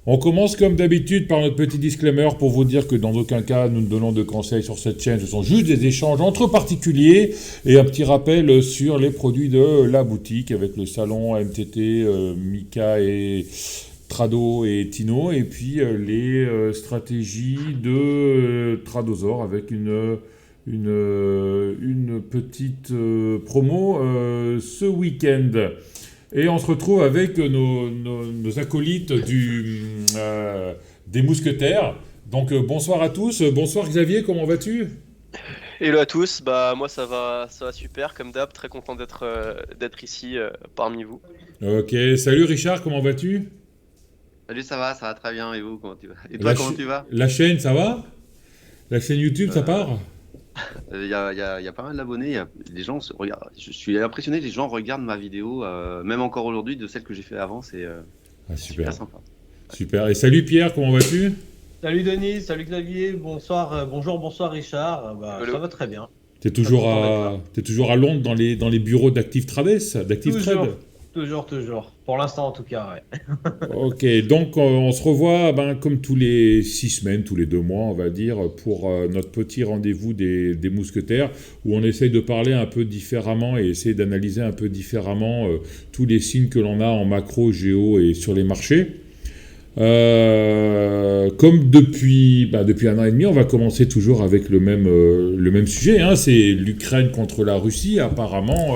On commence comme d'habitude par notre petit disclaimer pour vous dire que dans aucun cas nous ne donnons de conseils sur cette chaîne, ce sont juste des échanges entre particuliers et un petit rappel sur les produits de la boutique avec le salon MTT, Mika et Trado et Tino et puis les stratégies de Tradosor avec une petite promo ce week-end. Et on se retrouve avec nos acolytes des mousquetaires. Donc bonsoir à tous. Bonsoir Xavier, comment vas-tu? Hello à tous, bah moi ça va super comme d'hab, très content d'être ici parmi vous. Ok, salut Richard, comment vas-tu? Salut, ça va très bien. Et vous, comment tu vas? Et La, toi, comment ch- tu vas? la chaîne, ça va? La chaîne YouTube, ça Euh, part? y a pas mal d'abonnés. Les gens regardent. Je suis impressionné. Les gens regardent ma vidéo, même encore aujourd'hui, de celle que j'ai fait avant. C'est Ah, super super, sympa. super. Et salut Pierre, comment vas-tu? Salut Denis, salut Xavier, bonsoir, bonjour, bonsoir Richard. Ça Hello. va très bien. T'es Très toujours content d'être là. t'es toujours à Londres dans les bureaux d'Active Trades, d'Active Trade? Toujours, toujours. Pour l'instant en tout cas, ouais. Ok, donc on se revoit comme tous les 6 semaines, tous les 2 mois, on va dire, pour notre petit rendez-vous des mousquetaires, où on essaye de parler un peu différemment et essayer d'analyser un peu différemment tous les signes que l'on a en macro, géo et sur les marchés. Comme depuis 1 an et demi, on va commencer toujours avec le même sujet, hein, c'est l'Ukraine contre la Russie. Apparemment,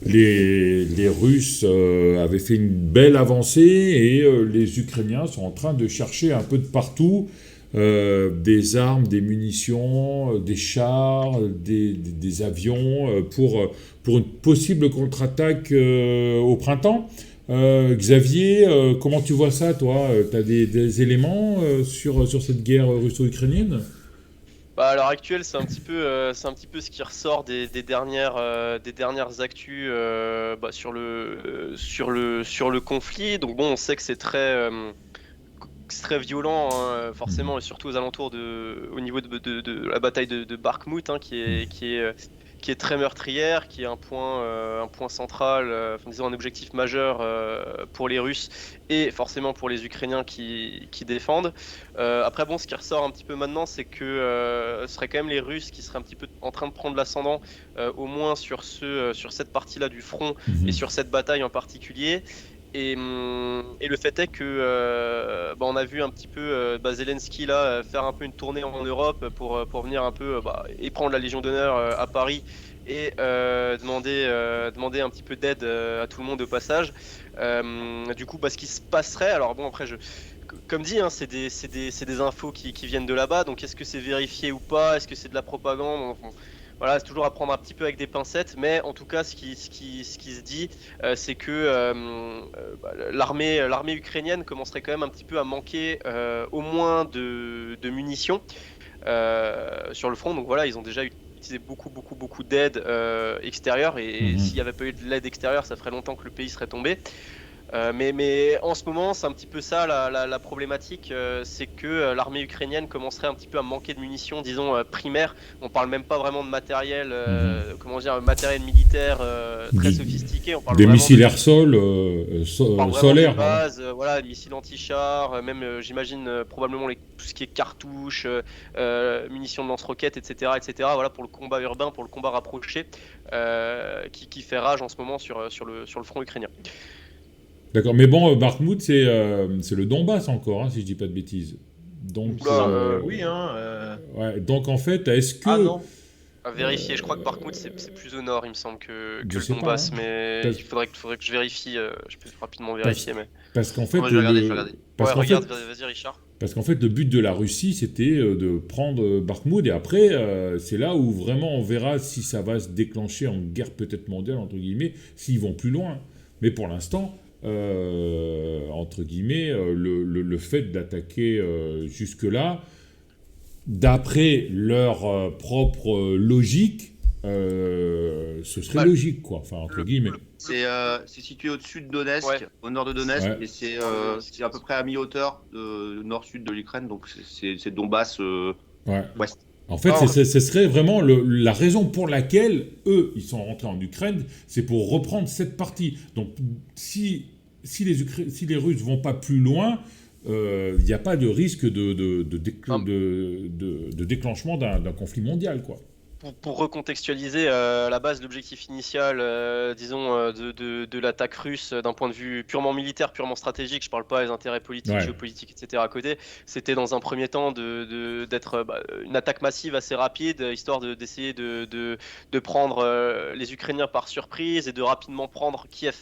les Russes avaient fait une belle avancée et les Ukrainiens sont en train de chercher un peu de partout des armes, des munitions, des chars, des avions pour une possible contre-attaque au printemps. Xavier, comment tu vois ça, toi? Tu as des éléments sur cette guerre russo-ukrainienne? Bah à l'heure actuelle c'est un petit peu ce qui ressort des dernières actus sur le conflit. Donc bon on sait que c'est très violent hein, Mhm. forcément et surtout aux alentours au niveau de la bataille de Bakhmut hein, qui est très meurtrière, qui est un point central, enfin, disons un objectif majeur pour les Russes et forcément pour les Ukrainiens qui défendent. Après bon, ce qui ressort un petit peu maintenant, c'est que ce serait quand même les Russes qui seraient un petit peu en train de prendre l'ascendant, au moins sur cette partie-là du front et Mhm. sur cette bataille en particulier. Et le fait est que on a vu un petit peu Zelensky là faire un peu une tournée en Europe pour venir un peu et prendre la Légion d'honneur à Paris et demander un petit peu d'aide à tout le monde au passage. Du coup, ce qui se passerait, alors bon après comme dit, hein, c'est des infos qui viennent de là-bas, donc est-ce que c'est vérifié ou pas, est-ce que c'est de la propagande? Enfin, voilà, c'est toujours à prendre un petit peu avec des pincettes, mais en tout cas, ce qui se dit, c'est que l'armée ukrainienne commencerait quand même un petit peu à manquer au moins de munitions sur le front. Donc voilà, ils ont déjà utilisé beaucoup d'aide extérieure, et s'il n'y Mhm. avait pas eu de l'aide extérieure, ça ferait longtemps que le pays serait tombé. Mais en ce moment, c'est un petit peu ça la problématique, c'est que l'armée ukrainienne commencerait un petit peu à manquer de munitions, disons primaires. On parle même pas vraiment de matériel, Mhm. comment dire, matériel militaire très Du- sophistiqué. des missiles air-sol On parle vraiment des solaires, hein. bases, voilà, les missiles anti-chars, même j'imagine probablement tout ce qui est cartouches, munitions de lance-roquettes, etc. Voilà pour le combat urbain, pour le combat rapproché, qui fait rage en ce moment sur le front ukrainien. D'accord, mais bon, Bakhmut, c'est le Donbass encore, hein, si je dis pas de bêtises. Il me Donc, semble que oui, hein. ouais, donc en fait, est-ce Ah que... non, À vérifier, je crois que Bakhmut c'est plus au nord, il me semble, que Je le sais pas, hein. Donbass, mais Parce, faudrait que je vérifie, je peux rapidement parce- vérifier, mais... parce qu'en Non, moi, fait, je vais regarder. parce Ouais, qu'en regarde, fait, vas-y Richard. Parce qu'en fait, le but de la Russie, c'était de prendre Bakhmout, et après, c'est là où vraiment on verra si ça va se déclencher en guerre peut-être mondiale, entre guillemets, s'ils vont plus loin. Mais pour l'instant, entre guillemets, le fait d'attaquer jusque-là, d'après leur propre logique, ce serait Bah, logique, quoi, enfin, entre le, guillemets. le, le- C'est situé au-dessus de Donetsk, Ouais, au nord de Donetsk, Ouais. et dans le... c'est à peu près à mi-hauteur nord-sud de l'Ukraine, donc c'est Donbass Ouais. ouest. En fait, Non, ce serait vraiment la raison pour laquelle eux, ils sont rentrés en Ukraine, c'est pour reprendre cette partie. Donc, si les Russes vont pas plus loin, il n'y a pas de risque de Non. déclenchement d'un conflit mondial, quoi. Pour recontextualiser, à la base, l'objectif initial, disons, de l'attaque russe d'un point de vue purement militaire, purement stratégique, je parle pas des intérêts politiques, Ouais. géopolitiques, etc. à côté, c'était dans un premier temps d'être une attaque massive assez rapide, histoire d'essayer de prendre les Ukrainiens par surprise et de rapidement prendre Kiev.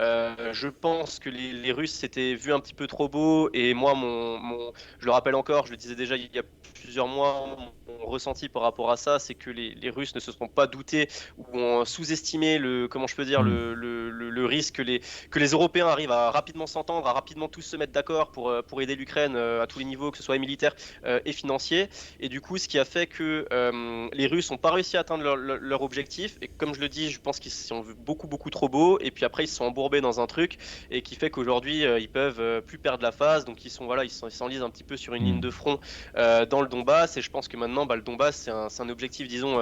Je pense que les Russes s'étaient vus un petit peu trop beau, et moi, je le rappelle encore, je le disais déjà il y a plusieurs mois, mon ressenti par rapport à ça, c'est que les Russes ne se sont pas doutés ou ont sous-estimé comment je peux dire, le risque que les Européens arrivent à rapidement s'entendre, à rapidement tous se mettre d'accord pour aider l'Ukraine à tous les niveaux, que ce soit militaire et financier. Et du coup, ce qui a fait que les Russes n'ont pas réussi à atteindre leur objectif. Et comme je le dis, je pense qu'ils sont beaucoup, beaucoup trop beaux. Et puis après, ils se sont embourbés dans un truc et qui fait qu'aujourd'hui, ils peuvent plus perdre la phase. Donc ils s'enlisent un petit peu sur une ligne de front dans le Donbass, et je pense que maintenant le Donbass c'est un objectif, disons,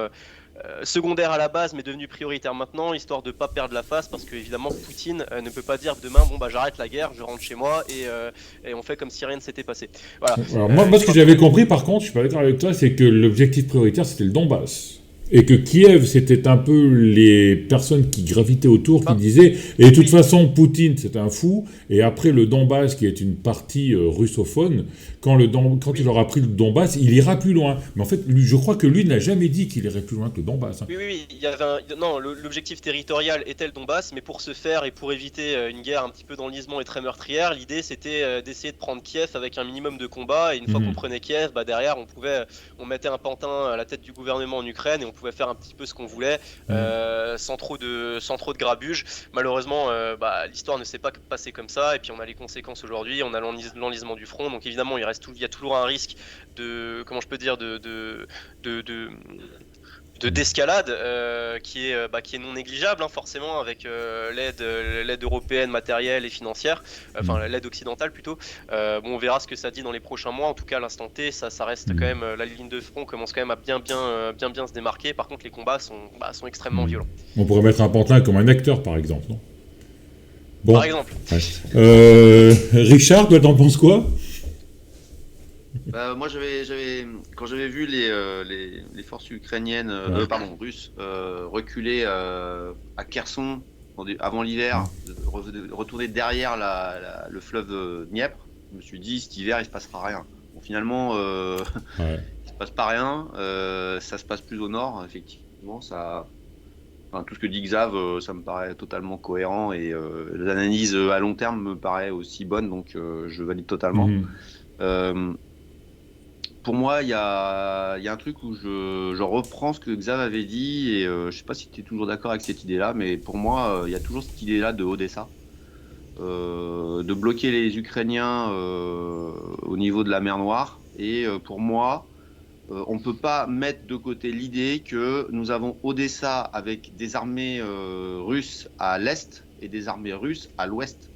secondaire à la base, mais devenu prioritaire maintenant, histoire de pas perdre la face, parce que évidemment Poutine ne peut pas dire demain bon bah j'arrête la guerre, je rentre chez moi et on fait comme si rien ne s'était passé. Voilà. Alors moi ce que j'avais compris, par contre, je suis pas d'accord avec toi, c'est que l'objectif prioritaire c'était le Donbass. Et que Kiev, c'était un peu les personnes qui gravitaient autour, qui disaient, et de toute façon, Poutine, c'est un fou, et après le Donbass, qui est une partie russophone, quand il aura pris le Donbass, il ira plus loin. Mais en fait, je crois que lui n'a jamais dit qu'il irait plus loin que le Donbass. Hein. Oui, il y avait non, l'objectif territorial était le Donbass, mais pour ce faire et pour éviter une guerre un petit peu d'enlisement et très meurtrière, l'idée c'était d'essayer de prendre Kiev avec un minimum de combat, et une fois qu'on prenait Kiev, bah derrière on mettait un pantin à la tête du gouvernement en Ukraine et on pouvait faire un petit peu ce qu'on voulait sans trop de grabuge. Malheureusement, l'histoire ne s'est pas passée comme ça, et puis on a les conséquences aujourd'hui, on a l'enlisement du front, donc évidemment il y a toujours un risque de, comment je peux dire, d'escalade qui est non négligeable, hein, forcément, avec l'aide européenne matérielle et financière, enfin l'aide occidentale plutôt. On verra ce que ça dit dans les prochains mois. En tout cas, à l'instant T, ça reste quand même, la ligne de front commence quand même à bien se démarquer. Par contre, les combats sont extrêmement violents. On pourrait mettre un pantin comme un acteur, par exemple, non ? Bon. Par exemple. Richard, toi, t'en penses quoi ? Moi, quand j'avais vu les forces ukrainiennes, russes, reculer à Kherson avant l'hiver, retourner derrière le fleuve Dniepr, je me suis dit, cet hiver, il se passera rien. Bon, finalement, il se passe pas rien. Ça se passe plus au nord, effectivement. Tout ce que dit Xav, ça me paraît totalement cohérent, et l'analyse à long terme me paraît aussi bonne, donc je valide totalement. Pour moi, il y a un truc où je reprends ce que Xav avait dit, et je sais pas si tu es toujours d'accord avec cette idée-là, mais pour moi, il y a toujours cette idée-là de Odessa, de bloquer les Ukrainiens au niveau de la mer Noire. Et pour moi, on ne peut pas mettre de côté l'idée que nous avons Odessa avec des armées russes à l'est et des armées russes à l'ouest.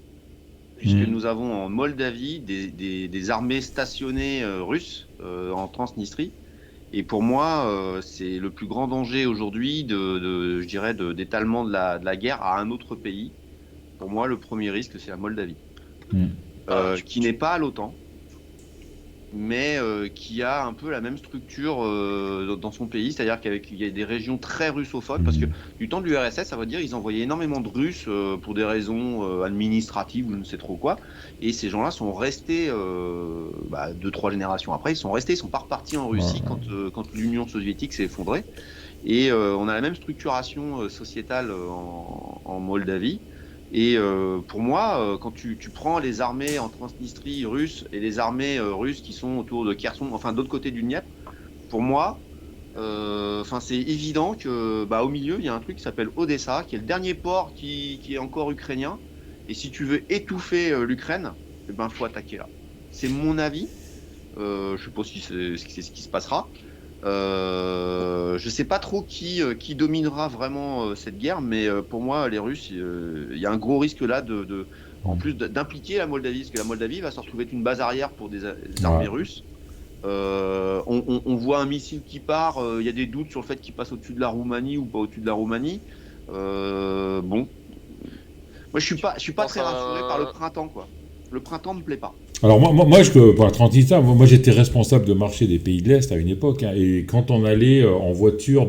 Puisque nous avons en Moldavie des armées stationnées russes en Transnistrie. Et pour moi, c'est le plus grand danger aujourd'hui je dirais, d'étalement de la guerre à un autre pays. Pour moi, le premier risque, c'est la Moldavie. Qui n'est pas à l'OTAN, mais qui a un peu la même structure dans son pays, c'est-à-dire qu'il y a des régions très russophones, parce que du temps de l'URSS, ça veut dire qu'ils envoyaient énormément de Russes pour des raisons administratives ou je ne sais trop quoi, et ces gens-là sont restés 2-3 générations après, ils sont pas repartis en Russie quand l'Union soviétique s'est effondrée, et on a la même structuration sociétale en Moldavie. Et pour moi, quand tu prends les armées en Transnistrie russes et les armées russes qui sont autour de Kherson, enfin d'autre côté du Dniepr, pour moi, c'est évident que au milieu, il y a un truc qui s'appelle Odessa, qui est le dernier port qui est encore ukrainien. Et si tu veux étouffer l'Ukraine, faut attaquer là. C'est mon avis. Je sais pas si c'est ce qui se passera. Je sais pas trop qui dominera vraiment cette guerre, mais pour moi, les Russes, il y a un gros risque là en plus d'impliquer la Moldavie, parce que la Moldavie va se retrouver être une base arrière pour des armées russes. On voit un missile qui part, il y a des doutes sur le fait qu'il passe au-dessus de la Roumanie ou pas au-dessus de la Roumanie. Moi je suis pas très rassuré par le printemps, quoi. Le printemps me plaît pas. Alors pour la Transnistrie, moi j'étais responsable de marché des pays de l'Est à une époque, hein, et quand on allait en voiture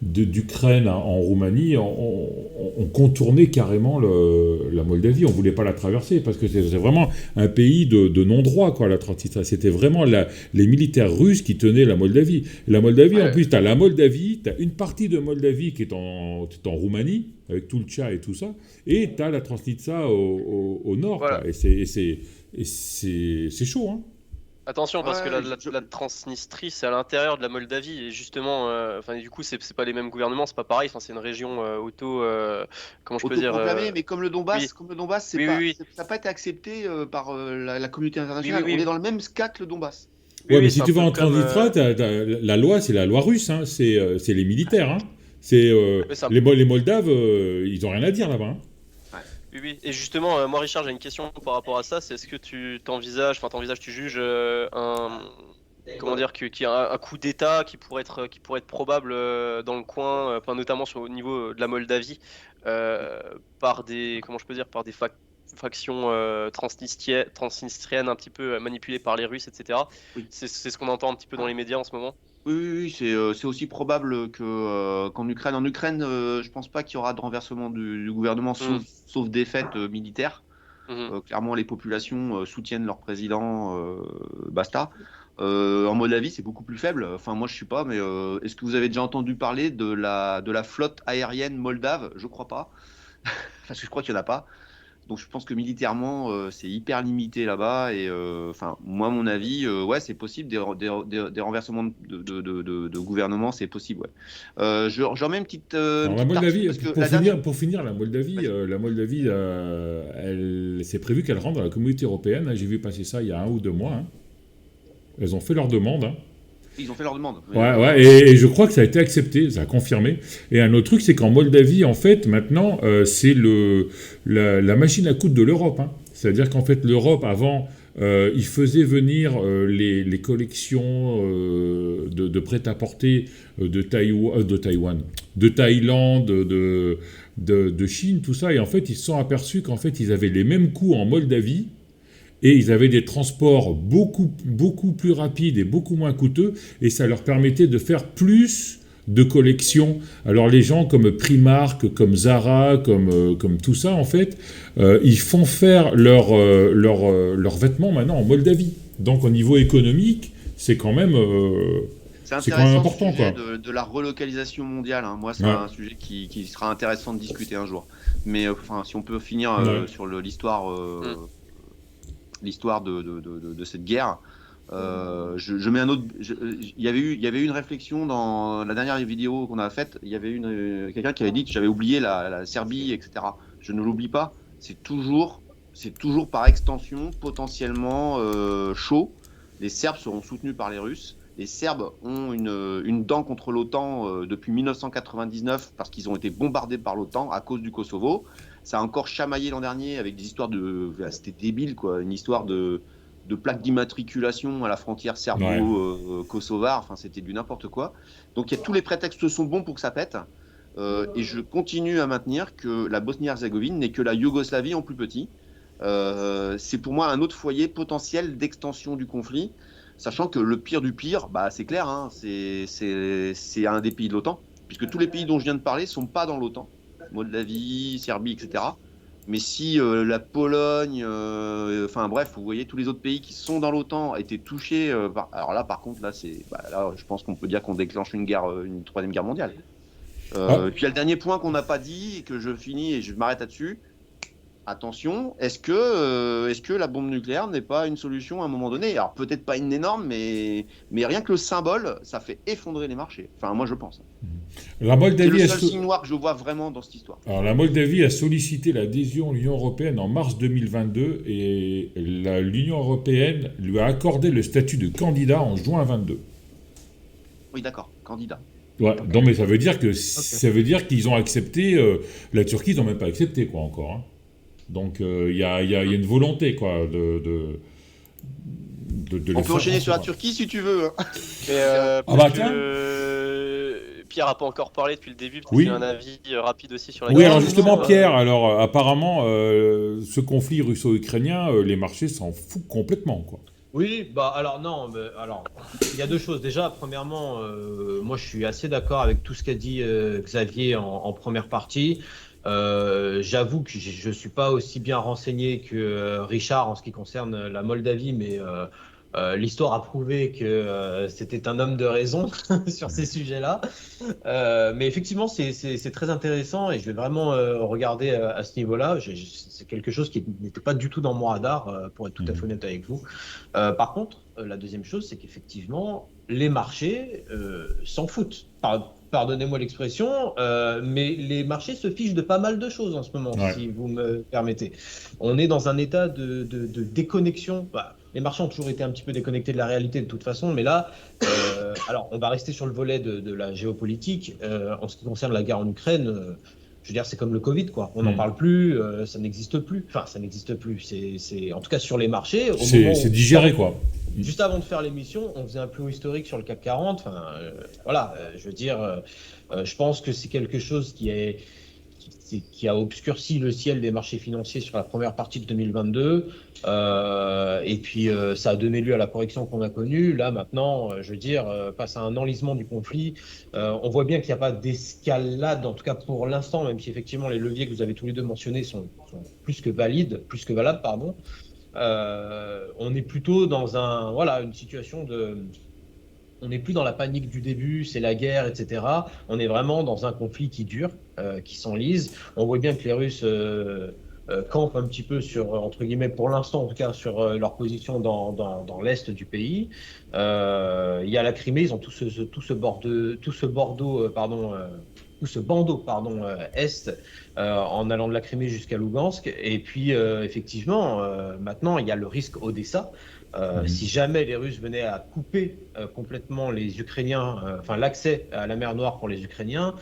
d'Ukraine en Roumanie, on contournait carrément la Moldavie, on voulait pas la traverser, parce que c'est vraiment un pays de non-droit, quoi, la Transnistrie. C'était vraiment les militaires russes qui tenaient la Moldavie. La Moldavie, en plus, tu as une partie de Moldavie qui est en Roumanie, avec tout le Tchad et tout ça, et tu as la Transnistrie au nord, Voilà. quoi, et c'est chaud, hein. Attention, parce que Ouais, la Transnistrie, c'est à l'intérieur de la Moldavie, et justement, du coup, c'est pas les mêmes gouvernements, c'est pas pareil, enfin, c'est une région comment je peux dire autoproclamé, mais comme le Donbass, oui. c'est Oui, pas, oui, oui. ça n'a pas été accepté par la communauté internationale. Oui, oui, On oui. est dans le même cas que le Donbass. Oui, Ouais, mais oui, si c'est un tu vas peu en comme, Transnistrie, la loi, c'est la loi russe, hein. C'est les militaires, hein. c'est un Les Moldaves, ils ont rien à dire là-bas, hein. Oui, oui. Et justement, moi, Richard, j'ai une question par rapport à ça. C'est est-ce que tu juges comment dire, qu'il y a un coup d'État qui pourrait être probable dans le coin, notamment au niveau de la Moldavie, par comment je peux dire, par des factions transnistriennes un petit peu manipulées par les Russes, etc. Oui. C'est ce qu'on entend un petit peu dans les médias en ce moment. Oui, oui, oui, c'est aussi probable qu'en Ukraine. En Ukraine, je pense pas qu'il y aura de renversement du gouvernement, Hmm. sauf défaite militaire. Mhm. Clairement, les populations soutiennent leur président, basta. En Moldavie, c'est beaucoup plus faible. Enfin, moi, je suis pas, mais est-ce que vous avez déjà entendu parler de la flotte aérienne moldave? Je crois pas, parce que je crois qu'il y en a pas. Donc, je pense que militairement, c'est hyper limité là-bas. Et enfin, moi, à mon avis, ouais, c'est possible. Des renversements de gouvernement, c'est possible. Ouais. J'en mets une Alors la petite tartine Moldavie, parce que la dernière. pour finir, la Moldavie, Vas-y. c'est prévu qu'elle rentre dans la communauté européenne, hein. J'ai vu passer ça il y a 1 ou 2 mois, hein. Elles ont fait leur demande, hein. Ils ont fait leur demande. Mais, Ouais, ouais, et je crois que ça a été accepté, ça a confirmé. Et un autre truc, c'est qu'en Moldavie, en fait, maintenant, c'est la machine à coudre de l'Europe, hein. C'est-à-dire qu'en fait, l'Europe, avant, il faisait venir les collections de prêt-à-porter de Taïwan, de Thaïlande, de Chine, tout ça. Et en fait, ils se sont aperçus qu'en fait, ils avaient les mêmes coûts en Moldavie. Et ils avaient des transports beaucoup, beaucoup plus rapides et beaucoup moins coûteux, et ça leur permettait de faire plus de collections. Alors les gens comme Primark, comme Zara, comme tout ça, en fait, ils font faire leurs vêtements maintenant en Moldavie. Donc au niveau économique, c'est quand même, c'est quand même intéressant important, ce sujet quoi. de la relocalisation mondiale, hein. Moi, c'est Ouais. un sujet qui sera intéressant de discuter un jour. Mais enfin, si on peut finir Ouais. sur l'histoire de cette guerre, je mets un autre. Il y avait eu une réflexion dans la dernière vidéo qu'on a faite. Il y avait quelqu'un qui avait dit que j'avais oublié la Serbie, etc. Je ne l'oublie pas. C'est toujours par extension potentiellement chaud. Les Serbes seront soutenus par les Russes. Les Serbes ont une dent contre l'OTAN depuis 1999 parce qu'ils ont été bombardés par l'OTAN à cause du Kosovo. Ça a encore chamaillé l'an dernier avec des histoires c'était débile, quoi. Une histoire de plaques d'immatriculation à la frontière serbo-kosovare. Enfin, c'était du n'importe quoi. Donc, tous les prétextes sont bons pour que ça pète. Et je continue à maintenir que la Bosnie-Herzégovine n'est que la Yougoslavie en plus petit. C'est pour moi un autre foyer potentiel d'extension du conflit, sachant que le pire du pire, bah, c'est clair, hein, c'est un des pays de l'OTAN, puisque tous les pays dont je viens de parler ne sont pas dans l'OTAN. Moldavie, Serbie, etc. Mais si la Pologne, enfin bref, vous voyez, tous les autres pays qui sont dans l'OTAN étaient touchés alors là, par contre, là, là, je pense qu'on peut dire qu'on déclenche une troisième guerre mondiale. Puis il y a le dernier point qu'on n'a pas dit et que je finis et je m'arrête là-dessus. Attention, est-ce que la bombe nucléaire n'est pas une solution à un moment donné? Alors peut-être pas une énorme, mais rien que le symbole, ça fait effondrer les marchés. Enfin, moi je pense. La C'est Moldavie le seul signe noir que je vois vraiment dans cette histoire. Alors, la Moldavie a sollicité l'adhésion à l'Union européenne en mars 2022 et l'Union européenne lui a accordé le statut de candidat en juin 22. Oui, d'accord, candidat. Ouais, non, mais ça veut dire qu'ils ont accepté. La Turquie, ils n'ont même pas accepté, quoi, encore, hein. Donc il y a une volonté, quoi, de On peut enchaîner sur la Turquie si tu veux, hein. Et, Ah bah, puisque, Pierre n'a pas encore parlé depuis le début, peut-être Oui. qu'il a un avis rapide aussi sur la Oui, guerre. alors Non, justement, non, Pierre, alors apparemment, ce conflit russo-ukrainien, les marchés s'en foutent complètement, quoi. Oui, bah alors non, mais alors il y a deux choses. Déjà, premièrement, moi je suis assez d'accord avec tout ce qu'a dit Xavier en première partie. J'avoue que je suis pas aussi bien renseigné que Richard en ce qui concerne la Moldavie, mais l'histoire a prouvé que c'était un homme de raison sur ces sujets-là. Mais effectivement, c'est très intéressant et je vais vraiment regarder à ce niveau-là. C'est quelque chose qui n'était pas du tout dans mon radar, pour être tout à fait honnête avec vous. Par contre, la deuxième chose, c'est qu'effectivement, les marchés s'en foutent. Pardonnez-moi l'expression, mais les marchés se fichent de pas mal de choses en ce moment, Ouais. si vous me permettez. On est dans un état de déconnexion. Bah, les marchés ont toujours été un petit peu déconnectés de la réalité de toute façon, mais là, alors on va rester sur le volet de la géopolitique. En ce qui concerne la guerre en Ukraine, je veux dire, c'est comme le Covid, quoi. On n'en parle plus, ça n'existe plus. Enfin, ça n'existe plus. En tout cas sur les marchés, au moment C'est où, digéré, quoi. juste avant de faire l'émission, on faisait un plus haut historique sur le CAC 40. Enfin, voilà, je veux dire, je pense que c'est quelque chose qui a obscurci le ciel des marchés financiers sur la première partie de 2022. Et puis, ça a donné lieu à la correction qu'on a connue. Là, maintenant, je veux dire, face à un enlisement du conflit, on voit bien qu'il n'y a pas d'escalade, en tout cas pour l'instant, même si effectivement les leviers que vous avez tous les deux mentionnés sont plus que valides, plus que valables, pardon. On est plutôt dans une situation de. On n'est plus dans la panique du début, c'est la guerre, etc. On est vraiment dans un conflit qui dure, qui s'enlise. On voit bien que les Russes campent un petit peu sur, entre guillemets, pour l'instant en tout cas, sur leur position dans l'est du pays. Il y a la Crimée, ils ont tout ce bandeau, est, en allant de la Crimée jusqu'à Lougansk. Et puis, effectivement, maintenant, il y a le risque Odessa. Si jamais les Russes venaient à couper complètement les Ukrainiens, enfin l'accès à la mer Noire pour les Ukrainiens,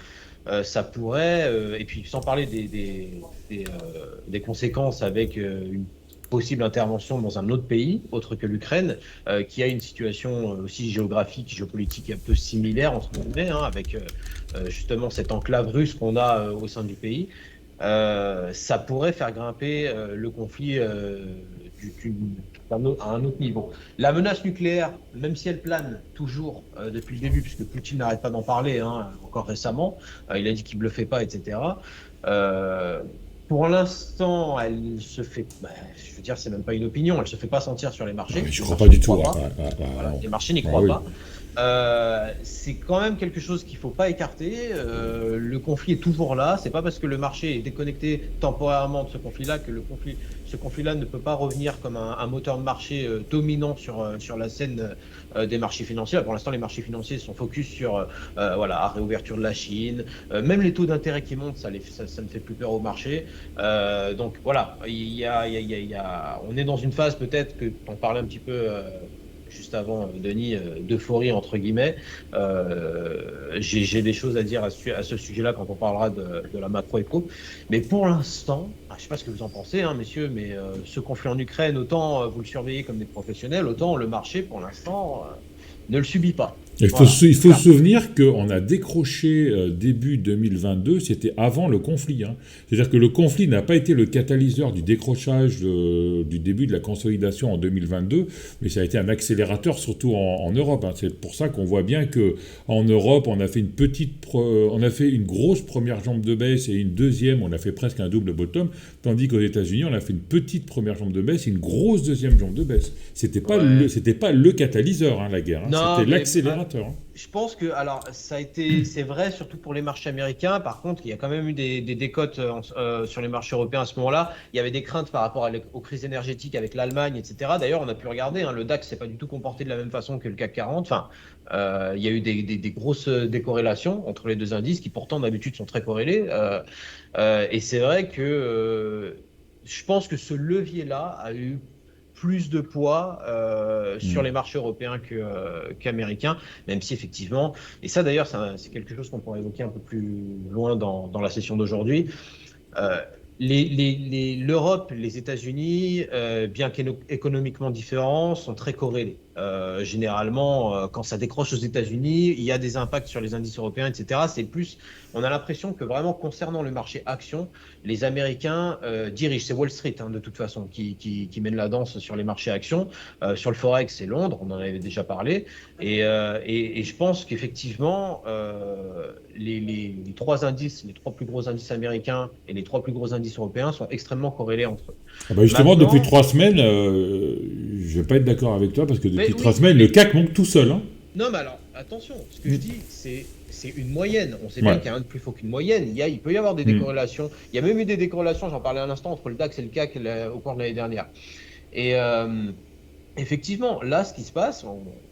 ça pourrait, et puis sans parler des conséquences avec une possible intervention dans un autre pays, autre que l'Ukraine, qui a une situation aussi géographique, géopolitique un peu similaire, entre guillemets, hein, avec justement cette enclave russe qu'on a au sein du pays. Ça pourrait faire grimper le conflit à un autre niveau. La menace nucléaire, même si elle plane toujours depuis le début, puisque Poutine n'arrête pas d'en parler, hein, encore récemment, il a dit qu'il ne bluffait pas, etc. Pour l'instant, elle se fait, je veux dire, c'est même pas une opinion, elle se fait pas sentir sur les marchés. Je ne crois pas du tout. Voilà, les marchés n'y croient pas. C'est quand même quelque chose qu'il ne faut pas écarter. Le conflit est toujours là. C'est pas parce que le marché est déconnecté temporairement de ce conflit-là que ce conflit-là ne peut pas revenir comme un moteur de marché dominant sur la scène des marchés financiers. Là, pour l'instant, les marchés financiers sont focus sur la réouverture de la Chine. Même les taux d'intérêt qui montent, ça ne fait plus peur au marché. Donc voilà, on est dans une phase peut-être que on parlait un petit peu. Juste avant, Denis, d'euphorie entre guillemets. J'ai des choses à dire à ce sujet-là quand on parlera de la macro-éco. Mais pour l'instant, je ne sais pas ce que vous en pensez, hein, messieurs, mais ce conflit en Ukraine, autant vous le surveillez comme des professionnels, autant le marché, pour l'instant, ne le subit pas. Il faut se souvenir qu'on a décroché début 2022, c'était avant le conflit. Hein. C'est-à-dire que le conflit n'a pas été le catalyseur du décrochage du début de la consolidation en 2022, mais ça a été un accélérateur surtout en Europe. Hein. C'est pour ça qu'on voit bien qu'en Europe, on a fait une grosse première jambe de baisse et une deuxième, on a fait presque un double bottom, tandis qu'aux États-Unis, on a fait une petite première jambe de baisse et une grosse deuxième jambe de baisse. C'était pas le catalyseur, hein, la guerre. Hein. C'était l'accélérateur. Je pense que, alors, c'est vrai surtout pour les marchés américains. Par contre, il y a quand même eu des décotes sur les marchés européens à ce moment-là. Il y avait des craintes par rapport aux crises énergétiques avec l'Allemagne, etc. D'ailleurs, on a pu regarder, hein, le DAX s'est pas du tout comporté de la même façon que le CAC 40. Enfin, il y a eu des grosses décorrélations entre les deux indices qui pourtant d'habitude sont très corrélés. Et c'est vrai que je pense que ce levier-là a eu plus de poids sur les marchés européens qu'américains, même si effectivement, et ça d'ailleurs c'est quelque chose qu'on pourrait évoquer un peu plus loin dans la session d'aujourd'hui, l'Europe, les États-Unis, bien qu'économiquement différents, sont très corrélés. Généralement, quand ça décroche aux États-Unis, il y a des impacts sur les indices européens, etc. C'est plus, on a l'impression que vraiment concernant le marché action, les Américains dirigent. C'est Wall Street, hein, de toute façon, qui mène la danse sur les marchés actions. Sur le Forex, c'est Londres, on en avait déjà parlé. Et je pense qu'effectivement, les trois indices, les trois plus gros indices américains et les trois plus gros indices européens sont extrêmement corrélés entre eux. Ah bah justement, Maintenant, depuis 3 semaines, je vais pas être d'accord avec toi parce que depuis mais 3 semaines, le CAC monte tout seul. Hein. non, mais alors, attention, ce que je dis, c'est une moyenne. On sait bien Ouais. qu'il y a rien de plus fort qu'une moyenne. Il peut y avoir des décorrélations. Il y a même eu des décorrélations, j'en parlais à l'instant, entre le DAX et le CAC au cours de l'année dernière. Et effectivement, là, ce qui se passe,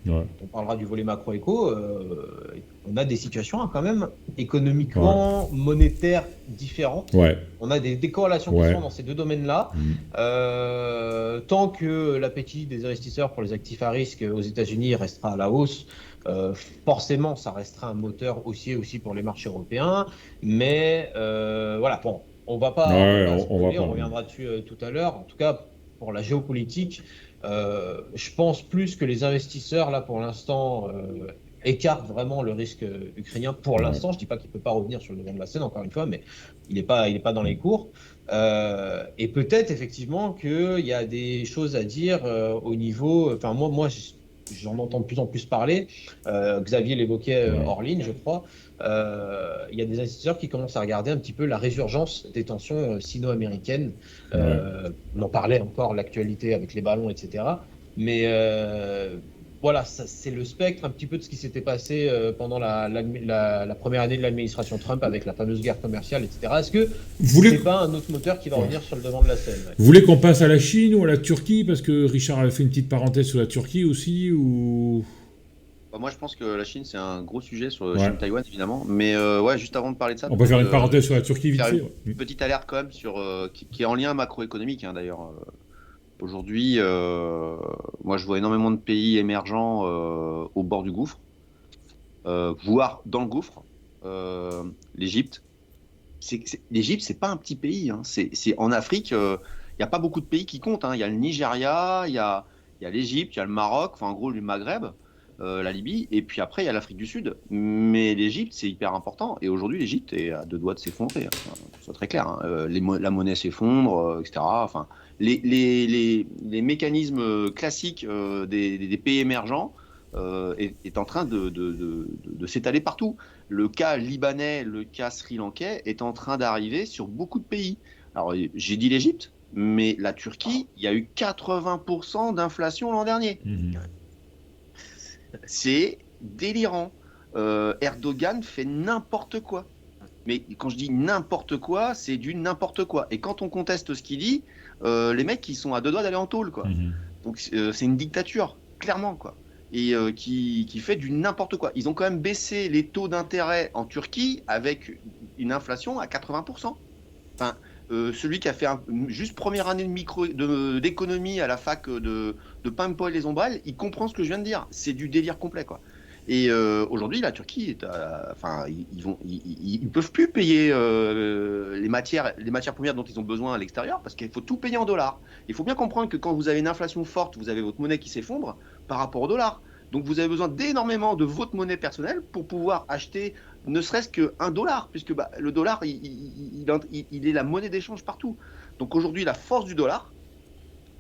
Ouais. on parlera du volet macro-éco, on a des situations quand même économiquement, monétaires différentes. Ouais. On a des décorrélations qui Ouais. sont dans ces deux domaines-là. Tant que l'appétit des investisseurs pour les actifs à risque aux États-Unis restera à la hausse, forcément, ça restera un moteur aussi pour les marchés européens. Mais voilà, bon, on va pas spoiler, on reviendra dessus tout à l'heure. En tout cas, pour la géopolitique, je pense plus que les investisseurs, là, pour l'instant, écartent vraiment le risque ukrainien. Pour l'instant, je dis pas qu'il peut pas revenir sur le devant de la scène, encore une fois, mais il est pas dans les cours. Et peut-être effectivement qu'il y a des choses à dire au niveau. Enfin, moi, j'en entends de plus en plus parler. Xavier l'évoquait hors ligne, je crois. Il y a des investisseurs qui commencent à regarder un petit peu la résurgence des tensions sino-américaines. On en parlait encore, l'actualité avec les ballons, etc. Mais voilà, c'est le spectre un petit peu de ce qui s'était passé pendant la première année de l'administration Trump avec la fameuse guerre commerciale, etc. Est-ce que c'est pas un autre moteur qui va revenir sur le devant de la scène? Vous voulez qu'on passe à la Chine ou à la Turquie? Parce que Richard avait fait une petite parenthèse sur la Turquie aussi, ou... Moi, je pense que la Chine, c'est un gros sujet sur Chine-Taïwan, évidemment. Mais ouais, juste avant de parler de ça... On peut faire une parenthèse sur la Turquie, vite fait. Une petite alerte quand même sur, qui est en lien macroéconomique, hein, d'ailleurs. Aujourd'hui, moi, je vois énormément de pays émergents au bord du gouffre, voire dans le gouffre. L'Égypte. L'Égypte, c'est pas un petit pays. Hein. C'est en Afrique, il n'y a pas beaucoup de pays qui comptent. Hein. Il y a le Nigeria, il y a l'Égypte, il y a le Maroc, enfin en gros le Maghreb, la Libye, et puis après il y a l'Afrique du Sud. Mais l'Égypte, c'est hyper important. Et aujourd'hui, l'Égypte est à deux doigts de s'effondrer. Hein. Enfin, c'est très clair. Hein. La monnaie s'effondre, etc. Enfin, les mécanismes classiques des pays émergents est en train de s'étaler partout. Le cas libanais, le cas sri-lankais est en train d'arriver sur beaucoup de pays. Alors, j'ai dit l'Égypte, mais la Turquie, il y a eu 80% d'inflation l'an dernier. C'est délirant. Erdogan fait n'importe quoi. Mais quand je dis n'importe quoi, c'est du n'importe quoi. Et quand on conteste ce qu'il dit, les mecs, ils sont à deux doigts d'aller en tôle, quoi. Donc, c'est une dictature, clairement, quoi. Et qui fait du n'importe quoi. Ils ont quand même baissé les taux d'intérêt en Turquie avec une inflation à 80%. Enfin, celui qui a fait juste première année d'économie à la fac de Paimpol les Ombrelles, il comprend ce que je viens de dire. C'est du délire complet, quoi. Et aujourd'hui, la Turquie, ils peuvent plus payer les matières premières dont ils ont besoin à l'extérieur parce qu'il faut tout payer en dollars. Il faut bien comprendre que quand vous avez une inflation forte, vous avez votre monnaie qui s'effondre par rapport au dollar. Donc vous avez besoin d'énormément de votre monnaie personnelle pour pouvoir acheter ne serait-ce qu'un dollar, puisque le dollar, il est la monnaie d'échange partout. Donc aujourd'hui, la force du dollar,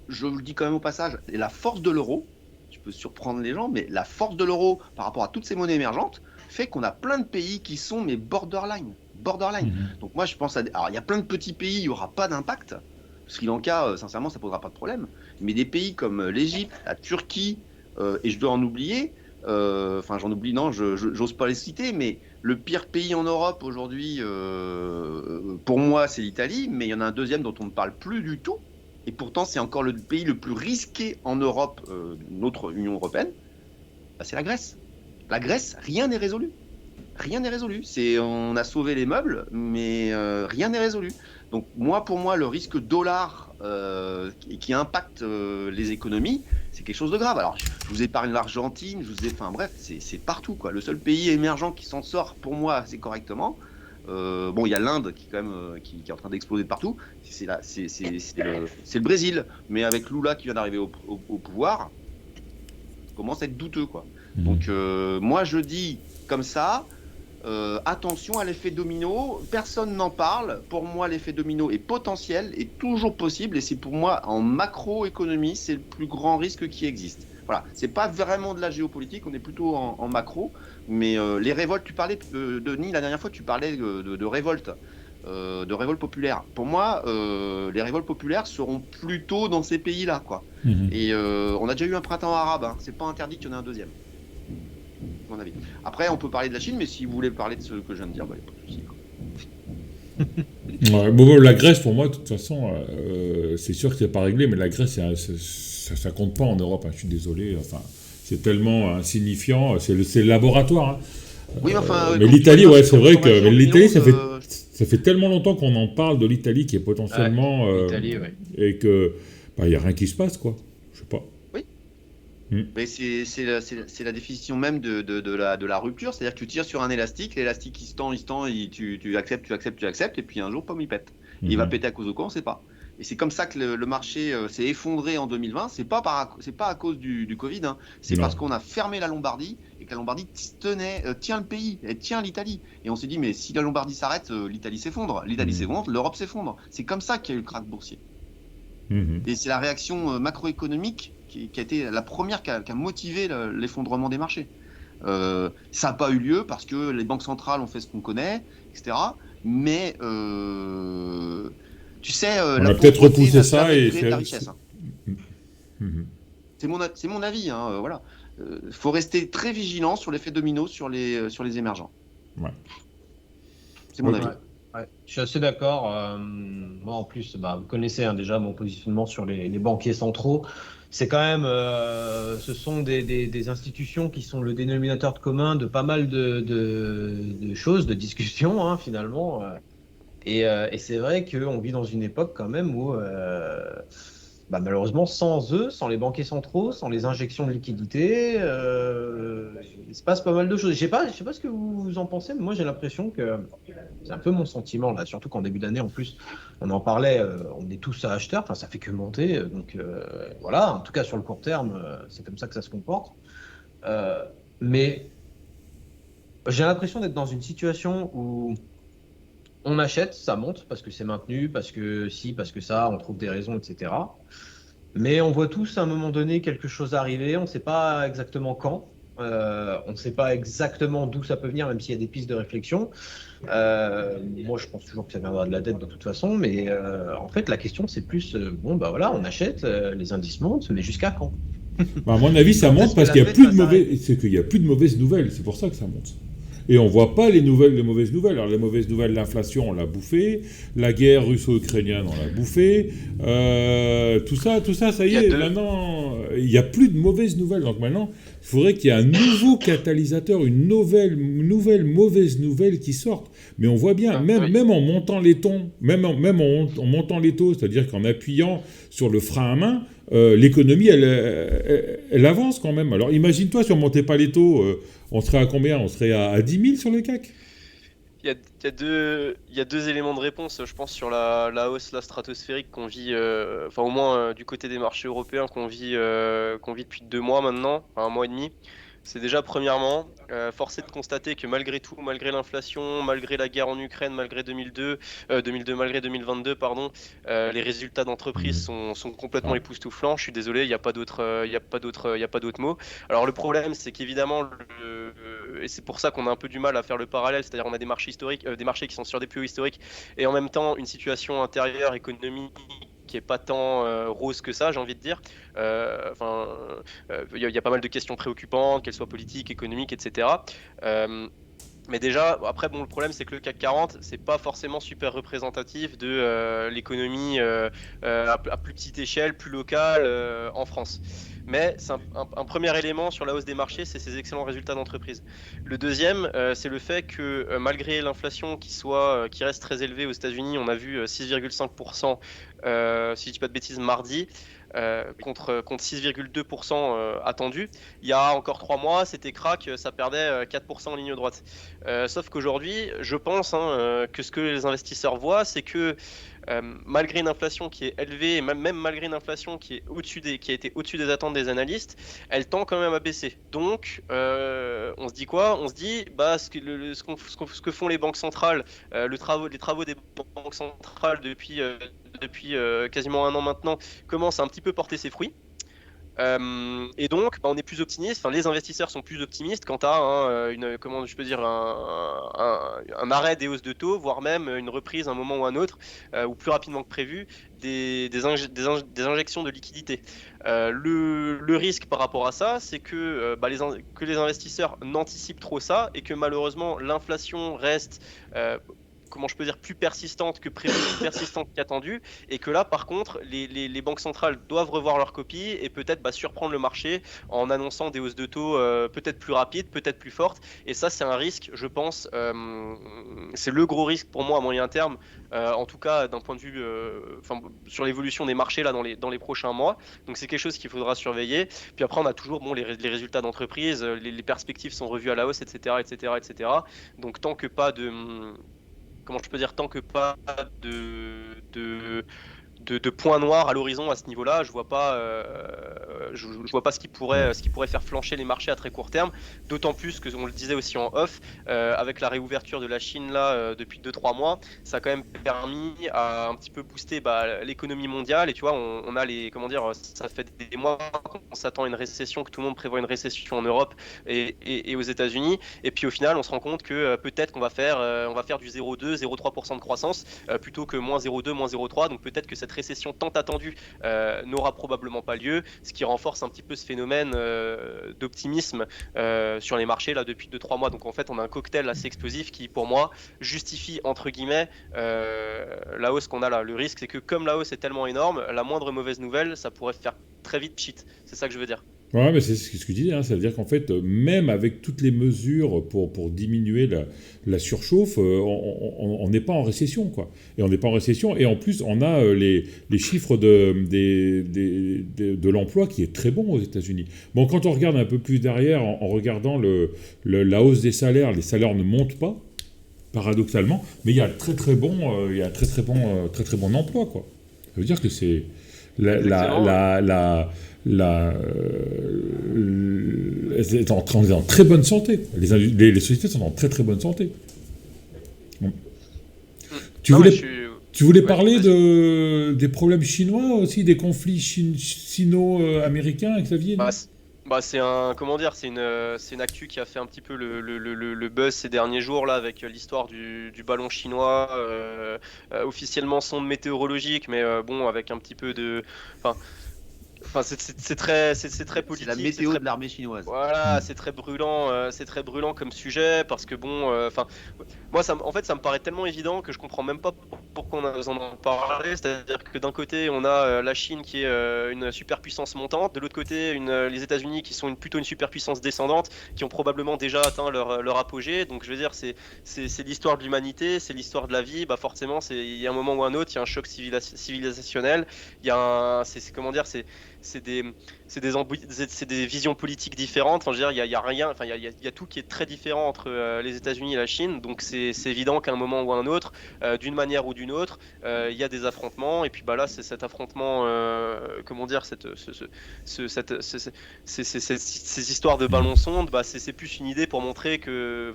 je vous le dis quand même au passage, et la force de l'euro, je peux surprendre les gens, mais la force de l'euro par rapport à toutes ces monnaies émergentes fait qu'on a plein de pays qui sont borderline. Donc moi, je pense alors il y a plein de petits pays, il n'y aura pas d'impact. Sri Lanka, sincèrement, ça ne posera pas de problème. Mais des pays comme l'Égypte, la Turquie, et je dois en oublier, j'en oublie, non, j'ose pas les citer, mais le pire pays en Europe aujourd'hui, pour moi, c'est l'Italie, mais il y en a un deuxième dont on ne parle plus du tout, et pourtant c'est encore le pays le plus risqué en Europe, notre Union européenne, c'est la Grèce. La Grèce, rien n'est résolu. Rien n'est résolu. On a sauvé les meubles, mais rien n'est résolu. Donc pour moi, le risque dollar qui impacte les économies, c'est quelque chose de grave. Alors, je vous épargne l'Argentine, enfin bref, c'est partout, quoi. Le seul pays émergent qui s'en sort, pour moi, assez correctement. Il y a l'Inde qui quand même qui est en train d'exploser de partout. C'est le Brésil, mais avec Lula qui vient d'arriver au pouvoir, commence à être douteux, quoi. Donc moi je dis comme ça, attention à l'effet domino, personne n'en parle. Pour moi l'effet domino est potentiel, est toujours possible, et c'est pour moi en macroéconomie c'est le plus grand risque qui existe. Voilà, c'est pas vraiment de la géopolitique, on est plutôt en macro, mais les révoltes, tu parlais, Denis, la dernière fois tu parlais de révolte. De révoltes populaires. Pour moi, les révoltes populaires seront plutôt dans ces pays-là, quoi. Et on a déjà eu un printemps arabe, hein. C'est pas interdit qu'il y en ait un deuxième, à mon avis. Après, on peut parler de la Chine, mais si vous voulez parler de ce que je viens de dire, il n'y a pas de souci, quoi. Ouais, bon, la Grèce, pour moi, de toute façon, c'est sûr que c'est pas réglé, mais la Grèce, ça compte pas en Europe, hein, je suis désolé. Enfin, c'est tellement insignifiant, c'est le laboratoire. Hein. Oui, enfin, mais l'Italie, ouais, c'est vrai que mais l'Italie, ça fait tellement longtemps qu'on en parle de l'Italie qui est potentiellement l'Italie, ouais. et que il y a rien qui se passe, quoi. Je sais pas. Oui. Mais c'est la définition même de la rupture, c'est-à-dire que tu tires sur un élastique, l'élastique il se tend, et tu acceptes, et puis un jour, pomme, il pète. Il va péter à cause de quoi, on sait pas. Et c'est comme ça que le marché s'est effondré en 2020. C'est pas à cause du Covid, hein. C'est parce qu'on a fermé la Lombardie et que la Lombardie tient le pays, elle tient l'Italie. Et on s'est dit, mais si la Lombardie s'arrête, l'Italie s'effondre. L'Italie s'effondre, l'Europe s'effondre. C'est comme ça qu'il y a eu le krach boursier. Et c'est la réaction macroéconomique qui a été la première qui a motivé l'effondrement des marchés. Ça n'a pas eu lieu parce que les banques centrales ont fait ce qu'on connaît, etc. Mais tu sais, on a peut-être repoussé ça et c'est la richesse. C'est mon avis, hein, voilà. Faut rester très vigilant sur l'effet domino sur les émergents. Ouais. C'est mon avis. Ouais, je suis assez d'accord. Moi, en plus, vous connaissez déjà mon positionnement sur les banquiers centraux. C'est quand même, ce sont des institutions qui sont le dénominateur commun de pas mal de choses, de discussions, hein, finalement. Et c'est vrai qu'on vit dans une époque quand même où, malheureusement, sans eux, sans les banquiers centraux, sans les injections de liquidités, il se passe pas mal de choses. Je sais pas ce que vous en pensez, mais moi j'ai l'impression que c'est un peu mon sentiment là, surtout qu'en début d'année, en plus, on en parlait, on est tous acheteurs, enfin ça fait que monter, donc voilà. En tout cas sur le court terme, c'est comme ça que ça se comporte. Mais j'ai l'impression d'être dans une situation où on achète, ça monte parce que c'est maintenu, parce que ça, on trouve des raisons, etc. Mais on voit tous à un moment donné quelque chose arriver, on ne sait pas exactement quand, on ne sait pas exactement d'où ça peut venir, même s'il y a des pistes de réflexion. Moi, je pense toujours que ça viendra de la dette de toute façon, mais en fait, la question, c'est plus, voilà, on achète, les indices montent, mais jusqu'à quand? À mon avis, ça monte parce qu'il n'y a plus de mauvaises nouvelles, c'est pour ça que ça monte. Et on ne voit pas les mauvaises nouvelles. Alors, les mauvaises nouvelles, l'inflation, on l'a bouffé. La guerre russo-ukrainienne, on l'a bouffé. Tout ça, ça y est. Maintenant, il n'y a plus de mauvaises nouvelles. Donc maintenant, il faudrait qu'il y ait un nouveau catalyseur, une nouvelle mauvaise nouvelle qui sorte. Mais on voit bien, même en montant les taux, en montant les taux, c'est-à-dire qu'en appuyant sur le frein à main, l'économie, elle avance quand même. Alors imagine-toi si on ne montait pas les taux, on serait à combien? On serait à 10 000 sur le CAC? Il y a deux éléments de réponse, je pense, sur la hausse stratosphérique qu'on vit, au moins du côté des marchés européens qu'on vit depuis 2 mois maintenant, 1 mois et demi. C'est déjà, premièrement, force est de constater que malgré tout, malgré l'inflation, malgré la guerre en Ukraine, malgré malgré 2022, pardon, les résultats d'entreprise sont complètement époustouflants. Je suis désolé, il n'y a pas d'autre mot. Alors le problème, c'est qu'évidemment, et c'est pour ça qu'on a un peu du mal à faire le parallèle, c'est-à-dire on a des marchés historiques, des marchés qui sont sur des plus hauts historiques, et en même temps une situation intérieure économique qui est pas tant rose que ça, j'ai envie de dire. Il y a pas mal de questions préoccupantes, qu'elles soient politiques, économiques, etc. Mais déjà, après, le problème, c'est que le CAC 40, c'est pas forcément super représentatif de l'économie à plus petite échelle, plus locale en France. Mais c'est un premier élément sur la hausse des marchés, c'est ces excellents résultats d'entreprise. Le deuxième, c'est le fait que malgré l'inflation qui reste très élevée aux États-Unis, on a vu 6,5%, si je dis pas de bêtises, mardi. Contre 6,2% attendu. Il y a encore 3 mois, c'était crack, ça perdait 4% en ligne droite. Sauf qu'aujourd'hui, je pense que ce que les investisseurs voient, c'est que malgré une inflation qui est élevée, et même malgré une inflation qui a été au-dessus des attentes des analystes, elle tend quand même à baisser. Donc, on se dit quoi? On se dit, ce que font les banques centrales, les travaux des banques centrales depuis quasiment un an maintenant, commencent à un petit peu porter ses fruits. Et donc, on est plus optimiste. Enfin, les investisseurs sont plus optimistes quant à comment je peux dire, un arrêt des hausses de taux, voire même une reprise à un moment ou un autre, ou plus rapidement que prévu, des injections de liquidités. Le risque par rapport à ça, c'est que les investisseurs n'anticipent trop ça et que malheureusement l'inflation reste comment je peux dire, plus persistante que prévu, plus persistante qu'attendue, et que là, par contre, les banques centrales doivent revoir leur copie et peut-être surprendre le marché en annonçant des hausses de taux peut-être plus rapides, peut-être plus fortes, et ça, c'est un risque, je pense, c'est le gros risque pour moi à moyen terme, en tout cas d'un point de vue sur l'évolution des marchés là, dans les prochains mois, donc c'est quelque chose qu'il faudra surveiller, puis après on a toujours les résultats d'entreprise, les perspectives sont revues à la hausse, etc., etc., etc., donc tant que pas de comment je peux dire, tant que pas de points noirs à l'horizon à ce niveau-là, je vois pas ce qui pourrait faire flancher les marchés à très court terme, d'autant plus que on le disait aussi en off, avec la réouverture de la Chine là depuis 2-3 mois, ça a quand même permis à un petit peu booster l'économie mondiale, et tu vois, on a ça fait des mois qu'on s'attend à une récession, que tout le monde prévoit une récession en Europe et aux États-Unis, et puis au final on se rend compte que peut-être qu'on va faire du 0,2, 0,3% de croissance plutôt que moins 0,2, moins 0,3, donc peut-être que cette récession tant attendue n'aura probablement pas lieu, ce qui renforce un petit peu ce phénomène d'optimisme sur les marchés là depuis 2-3 mois. Donc en fait on a un cocktail assez explosif qui pour moi justifie entre guillemets la hausse qu'on a là. Le risque c'est que comme la hausse est tellement énorme, la moindre mauvaise nouvelle ça pourrait faire très vite pchit, c'est ça que je veux dire. Ouais, mais c'est ce que je disais, hein, ça veut dire qu'en fait, même avec toutes les mesures pour diminuer la surchauffe, on n'est pas en récession, quoi. Et on n'est pas en récession, et en plus, on a les chiffres de l'emploi qui est très bon aux États-Unis. Bon, quand on regarde un peu plus derrière, en regardant la hausse des salaires, les salaires ne montent pas, paradoxalement, mais il y a très très bon emploi, quoi. Ça veut dire que c'est est en très bonne santé. Les sociétés sont en très très bonne santé. Bon. Tu voulais parler des problèmes chinois aussi, des conflits sino-américains, Xavier? C'est une actu qui a fait un petit peu le buzz ces derniers jours là avec l'histoire du ballon chinois, officiellement sonde météorologique, mais bon avec un petit peu de, c'est très politique. C'est la météo de l'armée chinoise. Voilà, c'est très brûlant comme sujet parce que bon, moi ça me paraît tellement évident que je comprends même pas pourquoi on a besoin d'en parler. C'est-à-dire que d'un côté on a la Chine qui est une superpuissance montante, de l'autre côté les États-Unis qui sont plutôt une superpuissance descendante, qui ont probablement déjà atteint leur apogée. Donc je veux dire c'est l'histoire de l'humanité, c'est l'histoire de la vie. Bah forcément il y a un moment ou un autre, il y a un choc civilisationnel, il y a c'est des visions politiques différentes. Enfin, je veux dire, il y a rien. Enfin, il y a tout qui est très différent entre les États-Unis et la Chine. Donc, c'est évident qu'à un moment ou à un autre, d'une manière ou d'une autre, il y a des affrontements. Et puis, là, c'est cet affrontement. Comment dire, ces histoires de ballons sondes. C'est plus une idée pour montrer que.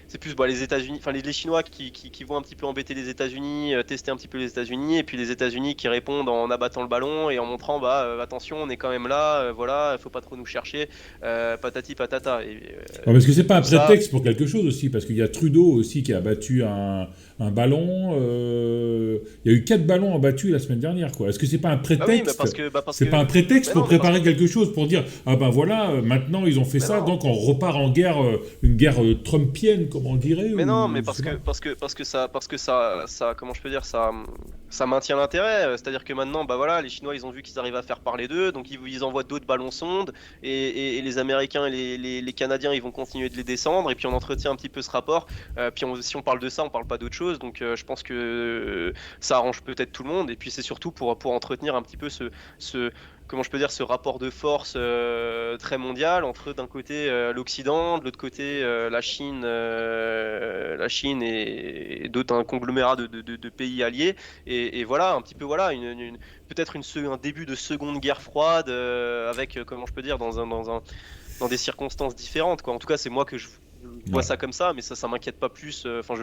C'est plus les États-Unis. Enfin, les Chinois qui vont un petit peu embêter les États-Unis, tester un petit peu les États-Unis, et puis les États-Unis qui répondent en abattant le ballon et en montrant, attention, on est quand même là, voilà, faut pas trop nous chercher, patati patata. Est-ce que c'est pas un prétexte pour quelque chose aussi? Parce qu'il y a Trudeau aussi qui a abattu un ballon. Il y a eu 4 ballons abattus la semaine dernière, quoi. Est-ce que c'est pas un prétexte? C'est pas un prétexte pour préparer quelque chose, pour dire maintenant ils ont fait ça, donc on repart en guerre, une guerre trumpienne, comme on dirait. Mais non, mais parce que ça, comment je peux dire, ça maintient l'intérêt. C'est-à-dire que maintenant, les Chinois ils ont vu qu'ils arrivent à faire parler d'eux, donc ils envoient d'autres ballons sondes, et les Américains et les Canadiens ils vont continuer de les descendre, et puis on entretient un petit peu ce rapport. Puis si on parle de ça, on parle pas d'autre chose, donc je pense que ça arrange peut-être tout le monde, et puis c'est surtout pour entretenir un petit peu comment je peux dire, ce rapport de force très mondial entre d'un côté l'Occident, de l'autre côté la Chine et d'autres, un conglomérat de pays alliés. Et voilà, un petit peu, voilà, peut-être un début de seconde guerre froide avec, comment je peux dire, dans des circonstances différentes, quoi. En tout cas, c'est moi que je vois Ouais. ça comme ça, mais ça m'inquiète pas plus. Enfin,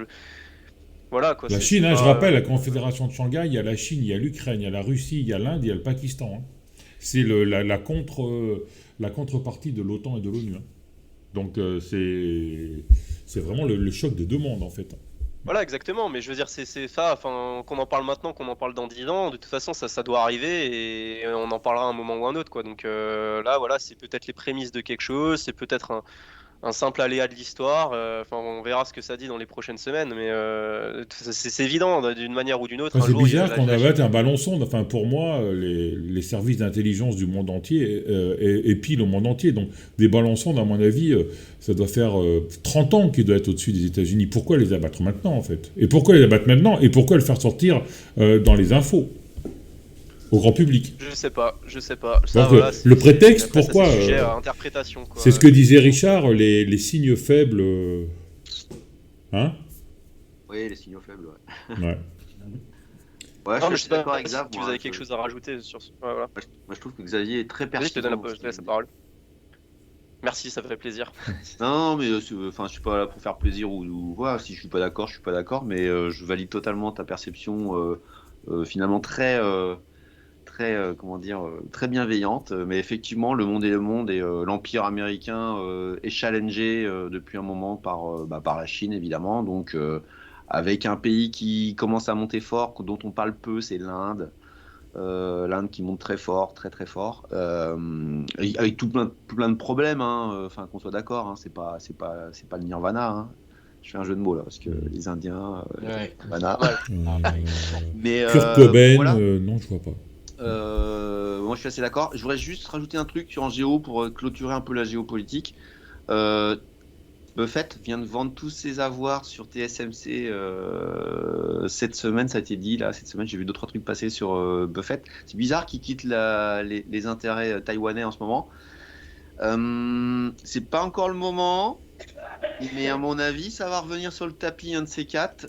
voilà, quoi. La C'est Chine, hein, je pas. rappelle, la Confédération de Shanghai, il y a la Chine, il y a l'Ukraine, il y a la Russie, il y a l'Inde, il y a le Pakistan. Hein. C'est la contrepartie de l'OTAN et de l'ONU. Hein. Donc c'est vraiment le choc de deux mondes, en fait. Voilà, exactement, mais je veux dire, c'est ça, enfin, qu'on en parle maintenant, qu'on en parle dans 10 ans, de toute façon, ça doit arriver et on en parlera à un moment ou un autre, quoi. Donc là, voilà, c'est peut-être les prémices de quelque chose, c'est peut-être un simple aléa de l'histoire, enfin, on verra ce que ça dit dans les prochaines semaines, mais c'est évident, d'une manière ou d'une autre, Enfin, un c'est jour, bizarre qu'on la avait Chine. un ballon sonde. Enfin, pour moi, les services d'intelligence du monde entier épilent au monde entier. Donc, des ballons sondes, à mon avis, ça doit faire 30 ans qu'ils doivent être au-dessus des États-Unis. Pourquoi les abattre maintenant, en fait? Et pourquoi les abattre maintenant? Et pourquoi le faire sortir dans les infos, au grand public? Je sais pas, je sais pas. Ça, Donc, voilà, le prétexte, après, ça, c'est pourquoi sujet à interprétation, quoi. c'est ce que disait Richard, les signes faibles. Hein? Oui, les signaux faibles, ouais. Ouais. Ouais, Non, mais je je suis sais d'accord pas avec si Xav, vous moi. avez quelque chose à rajouter sur ce. Ouais, voilà. Moi, je trouve que Xavier est très Vas-y, je te pertinent. je te laisse la parole. Merci, ça fait plaisir. Non, mais enfin, je suis pas là pour faire plaisir ou voilà. Si je suis pas d'accord, je suis pas d'accord, mais je valide totalement ta perception, finalement comment dire, très bienveillante. Mais effectivement, le monde est le monde et l'empire américain est challengé depuis un moment par la Chine, évidemment. Donc, avec un pays qui commence à monter fort, dont on parle peu, c'est l'Inde. L'Inde qui monte très fort, très très fort, avec tout plein de problèmes, hein, enfin qu'on soit d'accord, hein, c'est pas le Nirvana. Hein. Je fais un jeu de mots là parce que les Indiens, Ouais. Nirvana. Mais Kurt Cobain, voilà. non, je vois pas. Moi je suis assez d'accord. Je voudrais juste rajouter un truc sur en géo pour clôturer un peu la géopolitique. Euh, Buffett vient de vendre tous ses avoirs sur TSMC cette semaine, ça a été dit là. Cette semaine, j'ai vu 2-3 trucs passer sur Buffett. C'est bizarre qu'il quitte les intérêts taïwanais en ce moment. C'est pas encore le moment, mais à mon avis, ça va revenir sur le tapis un de ces quatre.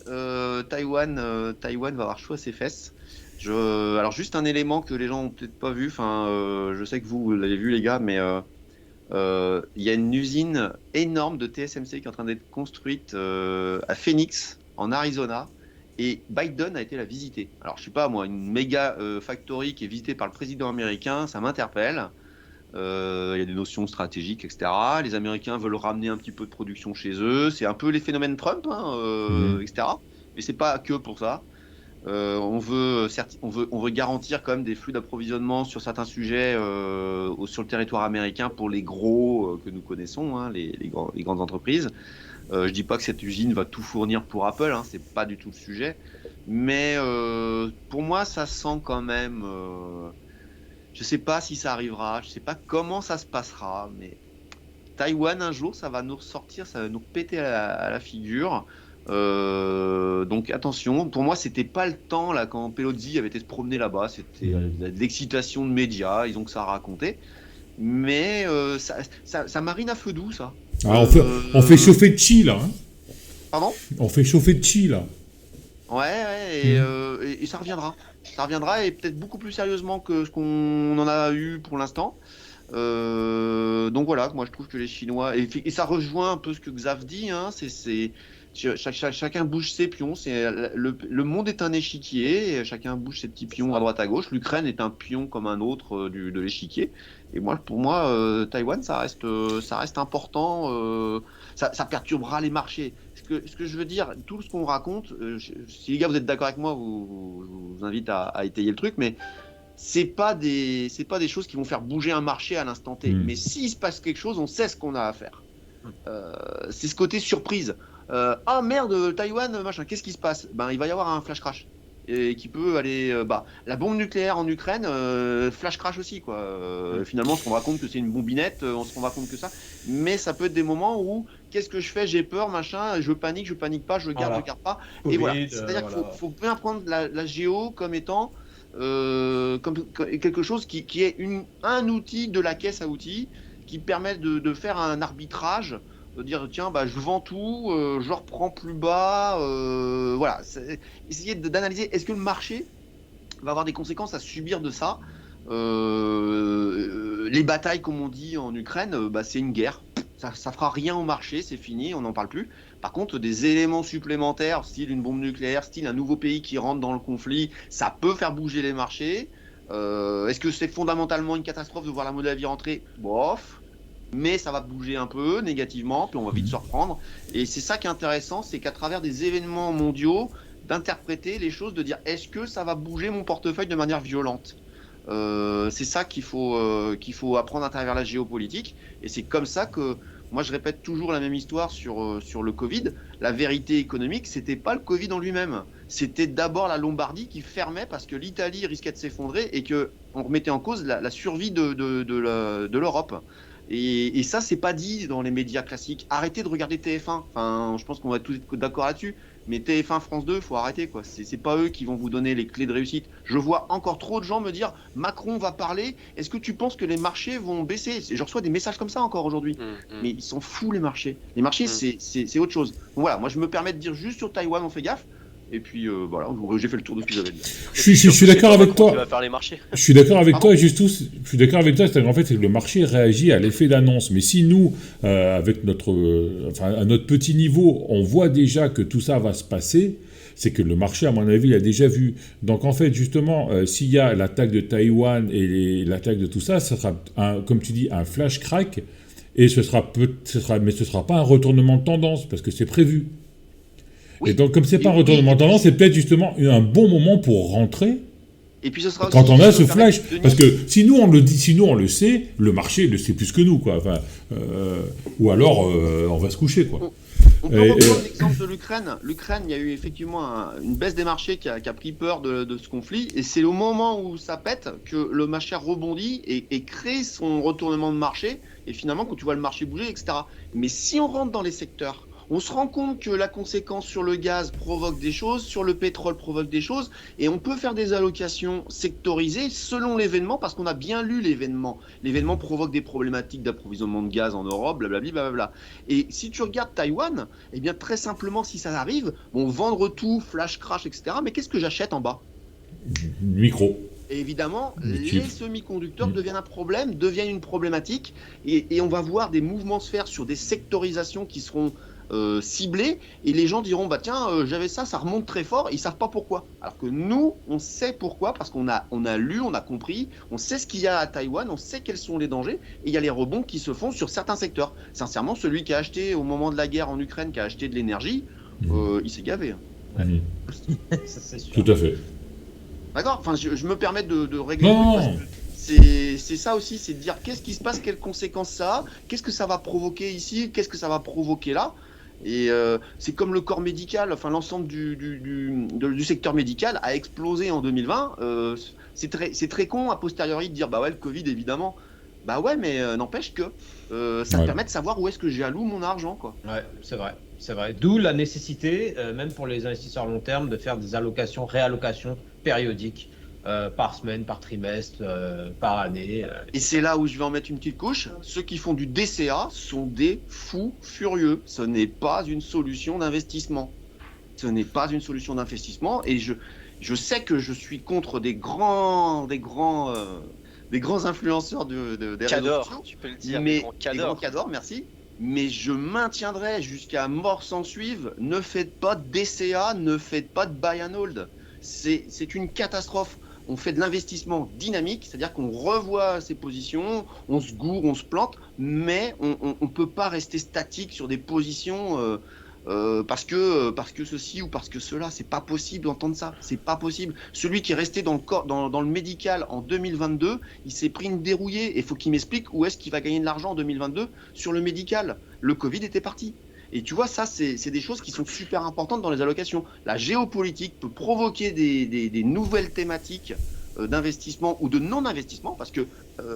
Taïwan va avoir chaud à ses fesses. Alors juste un élément que les gens ont peut-être pas vu. Enfin, je sais que vous l'avez vu les gars, mais il y a une usine énorme de TSMC qui est en train d'être construite à Phoenix, en Arizona, et Biden a été la visiter. Alors, je sais pas, moi, une méga factory qui est visitée par le président américain, ça m'interpelle. Il y a des notions stratégiques, etc. Les Américains veulent ramener un petit peu de production chez eux. C'est un peu les phénomènes Trump, hein, etc. Mais c'est pas que pour ça. On veut garantir quand même des flux d'approvisionnement sur certains sujets sur le territoire américain pour les gros que nous connaissons, hein, les grandes entreprises. Je dis pas que cette usine va tout fournir pour Apple, hein, c'est pas du tout le sujet. Mais pour moi, ça sent quand même. Je sais pas si ça arrivera, je sais pas comment ça se passera, mais Taïwan un jour, ça va nous ressortir, ça va nous péter à la figure. Donc attention, pour moi c'était pas le temps là quand Pelosi avait été se promener là-bas, c'était de l'excitation de médias, ils ont que ça à raconter, mais ça marine à feu doux ça. Ah, on fait chauffer de chi là. Hein. Pardon ? On fait chauffer de chi là. Ouais, et ça reviendra. Ça reviendra et peut-être beaucoup plus sérieusement que ce qu'on en a eu pour l'instant. Donc voilà, moi je trouve que les Chinois, et ça rejoint un peu ce que Xav dit, hein, chacun bouge ses pions, le monde est un échiquier, et chacun bouge ses petits pions à droite à gauche. L'Ukraine est un pion comme un autre de l'échiquier. Et pour moi, Taïwan, ça reste important. Ça perturbera les marchés. Ce que je veux dire, tout ce qu'on raconte, si les gars vous êtes d'accord avec moi, je vous invite à étayer le truc, mais c'est pas des choses qui vont faire bouger un marché à l'instant T. Mais s'il se passe quelque chose, on sait ce qu'on a à faire. C'est ce côté surprise. Ah merde, Taïwan, machin, qu'est-ce qui se passe ? Ben, il va y avoir un flash crash. Et qui peut aller. La bombe nucléaire en Ukraine, flash crash aussi, quoi. Finalement, on se rendra compte que c'est une bombinette, on se rendra compte que ça. Mais ça peut être des moments où, qu'est-ce que je fais ? J'ai peur, machin, je panique pas, je garde pas. Covid, et voilà. C'est-à-dire qu'il faut bien prendre la géo comme étant quelque chose qui est un outil de la caisse à outils qui permet de faire un arbitrage, de dire tiens, bah, je vends tout, je reprends plus bas, voilà. Essayer d'analyser, est-ce que le marché va avoir des conséquences à subir de ça. Les batailles, comme on dit en Ukraine, bah, c'est une guerre. Ça fera rien au marché, c'est fini, on n'en parle plus. Par contre, des éléments supplémentaires, style une bombe nucléaire, style un nouveau pays qui rentre dans le conflit, ça peut faire bouger les marchés. Est-ce que c'est fondamentalement une catastrophe de voir la Moldavie rentrer? Bof. Mais ça va bouger un peu négativement, puis on va vite se reprendre. Et c'est ça qui est intéressant, c'est qu'à travers des événements mondiaux, d'interpréter les choses, de dire est-ce que ça va bouger mon portefeuille de manière violente. C'est ça qu'il faut apprendre à travers la géopolitique. Et c'est comme ça que, moi je répète toujours la même histoire sur le Covid. La vérité économique, c'était pas le Covid en lui-même. C'était d'abord la Lombardie qui fermait parce que l'Italie risquait de s'effondrer et qu'on remettait en cause la survie de l'Europe. Et ça, c'est pas dit dans les médias classiques. Arrêtez de regarder TF1. Enfin, je pense qu'on va tous être d'accord là-dessus. Mais TF1, France 2, faut arrêter, quoi. C'est pas eux qui vont vous donner les clés de réussite. Je vois encore trop de gens me dire Macron va parler. Est-ce que tu penses que les marchés vont baisser? Je reçois des messages comme ça encore aujourd'hui. Mais ils s'en foutent, les marchés. Les marchés, c'est autre chose. Donc voilà, moi je me permets de dire juste sur Taïwan, on fait gaffe. Et puis voilà, j'ai fait le tour de ce que j'avais dit. Je suis d'accord avec toi. Qui va faire les marchés. Je suis d'accord avec toi, Justus. Je suis d'accord avec toi, c'est qu'en fait, le marché réagit à l'effet d'annonce. Mais si nous, avec à notre petit niveau, on voit déjà que tout ça va se passer, c'est que le marché, à mon avis, l'a déjà vu. Donc en fait, justement, s'il y a l'attaque de Taïwan et l'attaque de tout ça, ça sera, comme tu dis, un flash crack. Et mais ce sera pas un retournement de tendance, parce que c'est prévu. Oui. Et donc, comme c'est pas un retournement de tendance, c'est peut-être justement un bon moment pour rentrer. Et puis ce sera quand on a ce flash, parce que si nous on le sait, le marché le sait plus que nous, quoi. Enfin, ou alors on va se coucher, quoi. On peut reprendre l'exemple de l'Ukraine. L'Ukraine, il y a eu effectivement une baisse des marchés qui a pris peur de ce conflit, et c'est au moment où ça pète que le marché rebondit et crée son retournement de marché. Et finalement, quand tu vois le marché bouger, etc. Mais si on rentre dans les secteurs, on se rend compte que la conséquence sur le gaz provoque des choses, sur le pétrole provoque des choses, et on peut faire des allocations sectorisées selon l'événement, parce qu'on a bien lu l'événement. L'événement provoque des problématiques d'approvisionnement de gaz en Europe, blablabla. Et si tu regardes Taïwan, eh bien très simplement, si ça arrive, bon, vendre tout, flash crash, etc. Mais qu'est-ce que j'achète en bas? Micro. Et évidemment, les semi-conducteurs deviennent un problème, deviennent une problématique, et on va voir des mouvements se faire sur des sectorisations qui seront ciblés, et les gens diront bah tiens, j'avais ça remonte très fort, et ils savent pas pourquoi. Alors que nous, on sait pourquoi, parce qu'on a lu, on a compris, on sait ce qu'il y a à Taïwan, on sait quels sont les dangers, et il y a les rebonds qui se font sur certains secteurs. Sincèrement, celui qui a acheté au moment de la guerre en Ukraine, qui a acheté de l'énergie, il s'est gavé. Ça, c'est sûr. Tout à fait. D'accord. Enfin, je me permets de régler. Non. C'est ça aussi, c'est de dire qu'est-ce qui se passe, quelles conséquences ça a, qu'est-ce que ça va provoquer ici, qu'est-ce que ça va provoquer là. Et c'est comme le corps médical, enfin l'ensemble du secteur médical a explosé en 2020. C'est très con a posteriori de dire bah ouais, le Covid évidemment. Bah ouais, mais n'empêche que ça permet de savoir où est-ce que j'alloue mon argent, quoi. Ouais, c'est vrai. D'où la nécessité, même pour les investisseurs long terme, de faire des allocations, réallocations périodiques. Par semaine, par trimestre, par année. Et c'est là où je vais en mettre une petite couche. Ceux qui font du DCA sont des fous furieux. Ce n'est pas une solution d'investissement. Et je sais que je suis contre des grands influenceurs des réseaux sociaux. Tu peux le dire, des grands cadors, merci. Mais je maintiendrai jusqu'à mort s'en suive. Ne faites pas de DCA, ne faites pas de buy and hold. C'est une catastrophe. On fait de l'investissement dynamique, c'est-à-dire qu'on revoit ses positions, on se gourre, on se plante, mais on ne peut pas rester statique sur des positions parce que ceci ou parce que cela. C'est pas possible d'entendre ça, c'est pas possible. Celui qui est resté dans le médical en 2022, il s'est pris une dérouillée, et il faut qu'il m'explique où est-ce qu'il va gagner de l'argent en 2022 sur le médical. Le Covid était parti. Et tu vois, ça, c'est des choses qui sont super importantes dans les allocations. La géopolitique peut provoquer des nouvelles thématiques d'investissement ou de non-investissement, parce que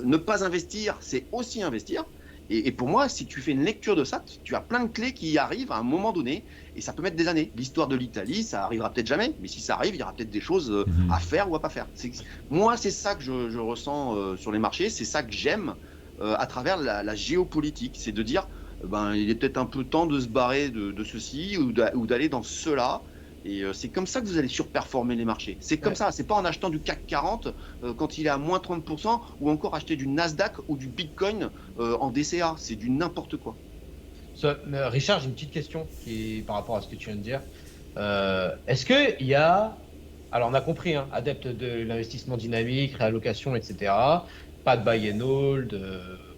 ne pas investir, c'est aussi investir. Et pour moi, si tu fais une lecture de ça, tu as plein de clés qui arrivent à un moment donné, et ça peut mettre des années. L'histoire de l'Italie, ça arrivera peut-être jamais, mais si ça arrive, il y aura peut-être des choses à faire ou à pas faire. Moi, c'est ça que je ressens sur les marchés, c'est ça que j'aime à travers la géopolitique, c'est de dire, il est peut-être un peu temps de se barrer de ceci ou d'aller dans cela. Et c'est comme ça que vous allez surperformer les marchés. C'est comme ça, c'est pas en achetant du CAC 40 quand il est à moins 30% ou encore acheter du Nasdaq ou du Bitcoin en DCA. C'est du n'importe quoi. Richard, j'ai une petite question par rapport à ce que tu viens de dire. Est-ce qu'il y a, alors on a compris, hein, adepte de l'investissement dynamique, réallocation, etc., pas de buy and hold,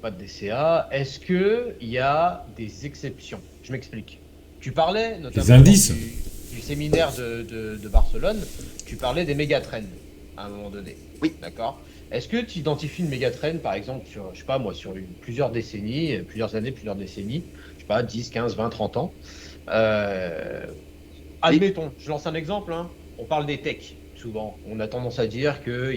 pas de DCA, est-ce qu'il y a des exceptions? Je m'explique. Tu parlais notamment Les indices. Du séminaire de Barcelone, tu parlais des méga-trends à un moment donné. Oui. D'accord. Est-ce que tu identifies une méga-trend, par exemple, sur, je sais pas moi, sur plusieurs décennies, plusieurs années, plusieurs décennies, je sais pas, 10, 15, 20, 30 ans admettons, je lance un exemple, hein, on parle des techs. Souvent, on a tendance à dire que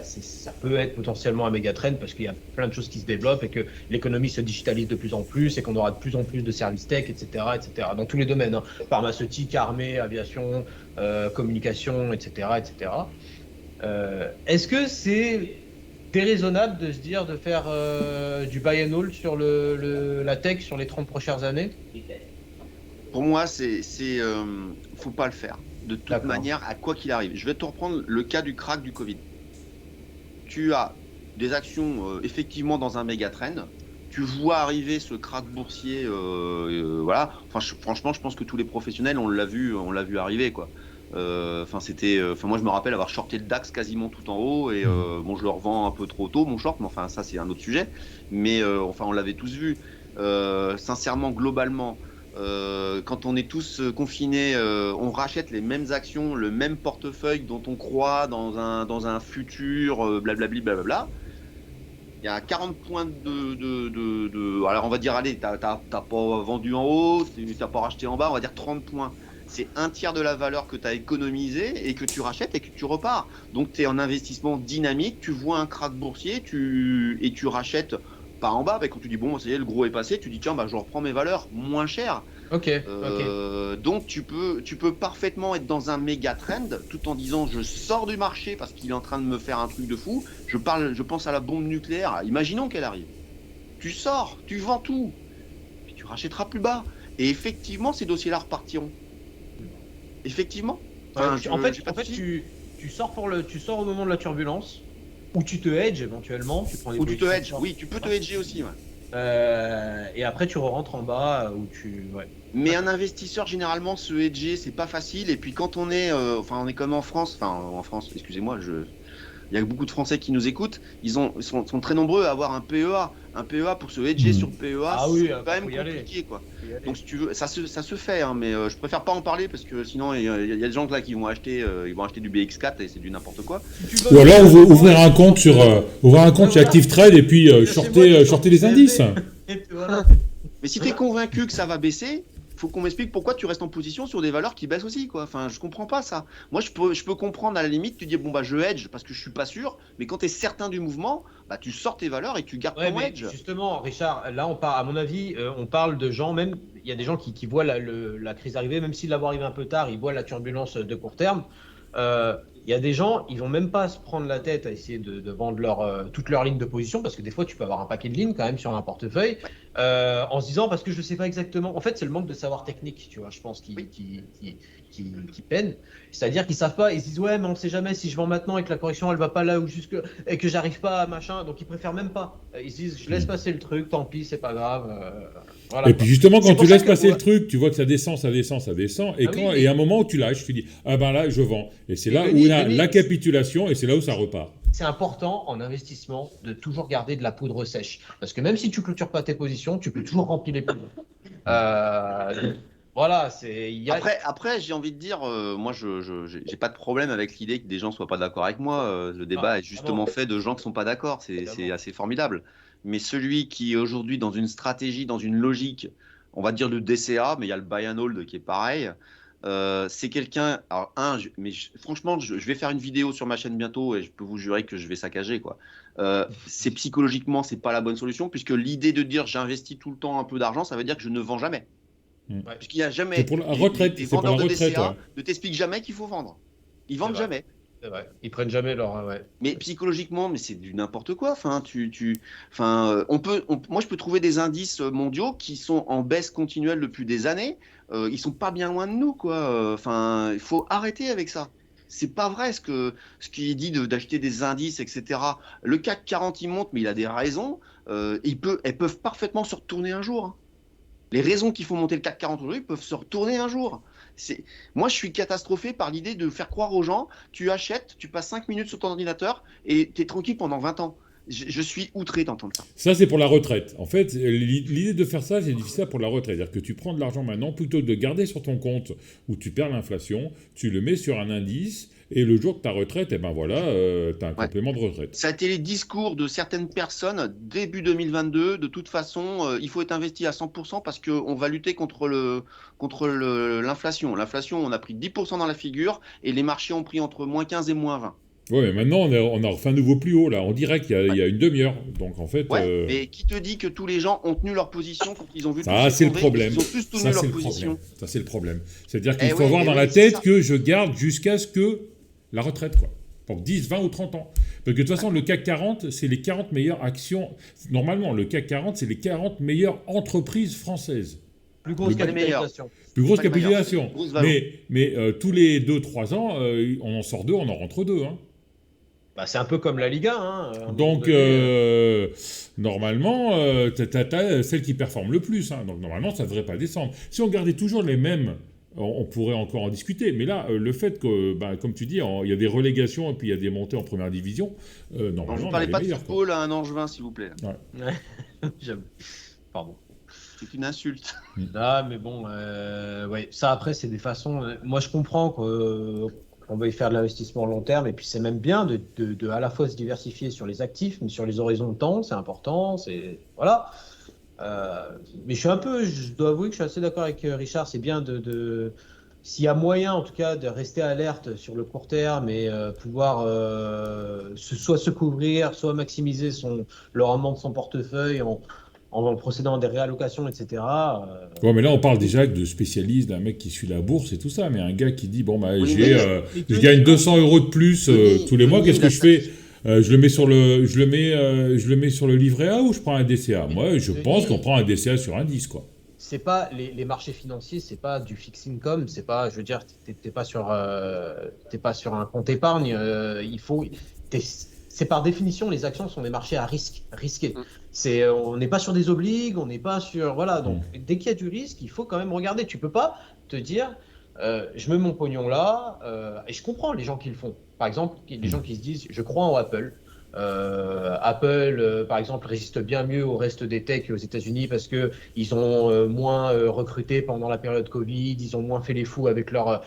ça peut être potentiellement un méga trend parce qu'il y a plein de choses qui se développent et que l'économie se digitalise de plus en plus et qu'on aura de plus en plus de services tech, etc., etc. Dans tous les domaines, hein, pharmaceutique, armée, aviation, communication, etc., etc. Est-ce que c'est déraisonnable de se dire de faire du buy and hold sur la tech sur les 30 prochaines années? Pour moi, faut pas le faire. De toute D'accord. manière, à quoi qu'il arrive. Je vais te reprendre le cas du crack du Covid. Tu as des actions effectivement dans un méga trend. Tu vois arriver ce crack boursier, voilà. Enfin, franchement, je pense que tous les professionnels, on l'a vu arriver, quoi. Moi, je me rappelle avoir shorté le DAX quasiment tout en haut et bon, je le revends un peu trop tôt, mon short, mais enfin, ça, c'est un autre sujet. Mais enfin, on l'avait tous vu. Sincèrement, globalement. Quand on est tous confinés, on rachète les mêmes actions, le même portefeuille dont on croit dans un futur, blablabli, blablabla. Il y a 40 points alors on va dire, allez, t'as pas vendu en haut, t'as pas racheté en bas, on va dire 30 points. C'est un tiers de la valeur que tu as économisé et que tu rachètes et que tu repars. Donc tu es en investissement dynamique, tu vois un crack boursier et tu rachètes pas en bas, mais quand tu dis bon, ça y est, le gros est passé, tu dis tiens, je reprends mes valeurs moins chères. Ok. Donc tu peux parfaitement être dans un méga trend tout en disant je sors du marché parce qu'il est en train de me faire un truc de fou. Je pense à la bombe nucléaire. Imaginons qu'elle arrive. Tu sors, tu vends tout, puis tu rachèteras plus bas. Et effectivement, ces dossiers-là repartiront. Effectivement. En fait, tu sors au moment de la turbulence, ou tu te hedges éventuellement. Ou tu te hedges. Oui, tu peux te hedger aussi. Ouais. Et après, tu rentres en bas Ouais. Mais un investisseur, généralement, se hedger, c'est pas facile. Et puis quand on est, on est comme en France, excusez-moi, il y a beaucoup de Français qui nous écoutent. Ils sont très nombreux à avoir un PEA. Un PEA pour se hedger sur le PEA, c'est quand même compliqué, quoi. Donc si tu veux, ça se fait, hein, mais je préfère pas en parler parce que sinon il y a des gens là qui vont acheter du BX4 et c'est du n'importe quoi. Ou alors ouvrir un compte chez Active Trade et puis shorter les indices. Mais si tu es convaincu que ça va baisser, faut qu'on m'explique pourquoi tu restes en position sur des valeurs qui baissent aussi, quoi. Enfin, je comprends pas ça. Moi, je peux comprendre à la limite, tu dis je hedge parce que je suis pas sûr, mais quand tu es certain du mouvement, tu sors tes valeurs et tu gardes ton hedge. Justement, Richard, là, à mon avis, on parle de gens, même, il y a des gens qui voient la crise arriver, même s'ils la voient arriver un peu tard, ils voient la turbulence de court terme. Il y a des gens, ils vont même pas se prendre la tête à essayer de vendre toute leur ligne de position, parce que des fois, tu peux avoir un paquet de lignes quand même sur un portefeuille, en se disant, parce que je sais pas exactement. En fait, c'est le manque de savoir technique, tu vois, je pense, qui peine. C'est-à-dire qu'ils savent pas, ils se disent, ouais, mais on sait jamais si je vends maintenant et que la correction, elle va pas là et que j'arrive pas à machin, donc ils préfèrent même pas. Ils se disent, je laisse passer le truc, tant pis, c'est pas grave. Voilà, et puis justement, quand tu laisses passer le truc, tu vois que ça descend, et à un moment où tu lâches, tu dis, là, je vends. Et c'est là où il y a la capitulation, et c'est là où ça repart. C'est important en investissement de toujours garder de la poudre sèche. Parce que même si tu clôtures pas tes positions, tu peux toujours remplir les poudres. Voilà, Après, j'ai envie de dire, moi, j'ai pas de problème avec l'idée que des gens soient pas d'accord avec moi. Le débat est justement fait de gens qui sont pas d'accord. C'est assez formidable. Mais celui qui est aujourd'hui dans une stratégie, dans une logique, on va dire de DCA, mais il y a le buy and hold qui est pareil. C'est quelqu'un. Alors franchement, je vais faire une vidéo sur ma chaîne bientôt et je peux vous jurer que je vais saccager, quoi. c'est psychologiquement, c'est pas la bonne solution, puisque l'idée de dire j'investis tout le temps un peu d'argent, ça veut dire que je ne vends jamais. Puisqu'il n'y a jamais. C'est pour la retraite. Les C'est pour la vendeurs de retraite. DCA Ouais. ne t'expliquent jamais qu'il faut vendre. Ils vendent vrai. jamais. C'est vrai. Ils prennent jamais leur. Ouais. Mais psychologiquement, mais c'est du n'importe quoi. Enfin, moi, je peux trouver des indices mondiaux qui sont en baisse continuelle depuis des années. Ils sont pas bien loin de nous, quoi. Enfin, il faut arrêter avec ça. C'est pas vrai ce qu'il dit d'acheter des indices, etc. Le CAC 40, il monte, mais il a des raisons. Elles peuvent parfaitement se retourner un jour, hein. Les raisons qui font monter le CAC 40 aujourd'hui peuvent se retourner un jour. Moi, je suis catastrophé par l'idée de faire croire aux gens, tu achètes, tu passes 5 minutes sur ton ordinateur et tu es tranquille pendant 20 ans. Je suis outré d'entendre ça. Ça, c'est pour la retraite. En fait, l'idée de faire ça, c'est difficile pour la retraite. C'est-à-dire que tu prends de l'argent maintenant, plutôt que de garder sur ton compte où tu perds l'inflation, tu le mets sur un indice, et le jour de ta retraite, eh ben voilà, tu as un complément de retraite. Ça a été les discours de certaines personnes début 2022. De toute façon, il faut être investi à 100% parce qu'on va lutter contre l'inflation. L'inflation, on a pris 10% dans la figure et les marchés ont pris entre moins 15 et moins 20. Oui, mais maintenant, on a refait un nouveau plus haut, là. On dirait qu'il y a une demi-heure. Donc, en fait... Mais qui te dit que tous les gens ont tenu leur position quand ils ont vu ça, c'est le problème. Ils ont tous tenu leur position. Ça, c'est le problème. C'est-à-dire qu'il faut avoir dans la tête que je garde jusqu'à ce que la retraite, quoi. Pour 10, 20 ou 30 ans. Parce que de toute façon, le CAC 40, c'est les 40 meilleures actions. Normalement, le CAC 40, c'est les 40 meilleures entreprises françaises. Plus grosse capitalisation. Plus grosse capitalisation. Mais tous les 2-3 ans, on en sort 2, on en rentre 2, hein. Bah, c'est un peu comme la Liga. Hein, donc, normalement, t'as celle qui performe le plus. Hein. Donc, normalement, ça ne devrait pas descendre. Si on gardait toujours les mêmes, on pourrait encore en discuter. Mais là, le fait que, comme tu dis, il y a des relégations et puis il y a des montées en première division, normalement, je ne parlais pas de football à un Angevin, s'il vous plaît. Ouais. Pardon. C'est une insulte. Ah, mais bon, ouais. Ça, après, c'est des façons... Moi, je comprends qu'on veuille faire de l'investissement long terme, et puis c'est même bien de à la fois se diversifier sur les actifs, mais sur les horizons de temps, c'est important, voilà. Mais je dois avouer que je suis assez d'accord avec Richard, c'est bien s'il y a moyen en tout cas de rester alerte sur le court terme et pouvoir soit se couvrir, soit maximiser le rendement de son portefeuille en procédant à des réallocations, etc. Ouais, mais là, on parle déjà de spécialistes, d'un mec qui suit la bourse et tout ça, mais un gars qui dit, je gagne 200 € de plus tous les mois, qu'est-ce que je fais ? Je le mets sur le livret A ou je prends un DCA ? Moi, je pense qu'on prend un DCA sur un 10, quoi. C'est pas les marchés financiers, c'est pas du fixed income, c'est pas, je veux dire, t'es pas sur un compte épargne. C'est par définition, les actions sont des marchés à risqués. On n'est pas sur des obligues, on n'est pas sur... Voilà, donc dès qu'il y a du risque, il faut quand même regarder. Tu peux pas te dire, je mets mon pognon là, et je comprends les gens qui le font. Par exemple, les gens qui se disent, je crois en Apple. Apple, par exemple, résiste bien mieux au reste des techs aux États-Unis parce qu'ils ont moins recruté pendant la période Covid, ils ont moins fait les fous avec leurs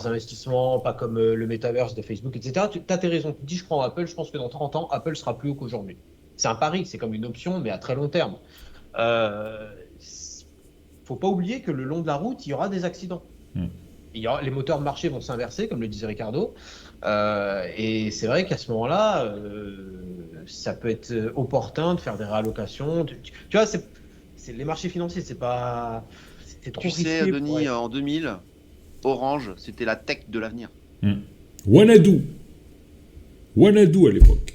investissements, pas comme le metaverse de Facebook, etc. Tu as tes raisons. Tu dis, je crois en Apple, je pense que dans 30 ans, Apple sera plus haut qu'aujourd'hui. C'est un pari, c'est comme une option, mais à très long terme. Faut pas oublier que le long de la route, il y aura des accidents. Les moteurs de marché vont s'inverser, comme le disait Ricardo. Et c'est vrai qu'à ce moment-là, ça peut être opportun de faire des réallocations. Tu vois, les marchés financiers, c'est trop risqué. Tu sais, Denis, en 2000, Orange, c'était la tech de l'avenir. Wanadoo à l'époque.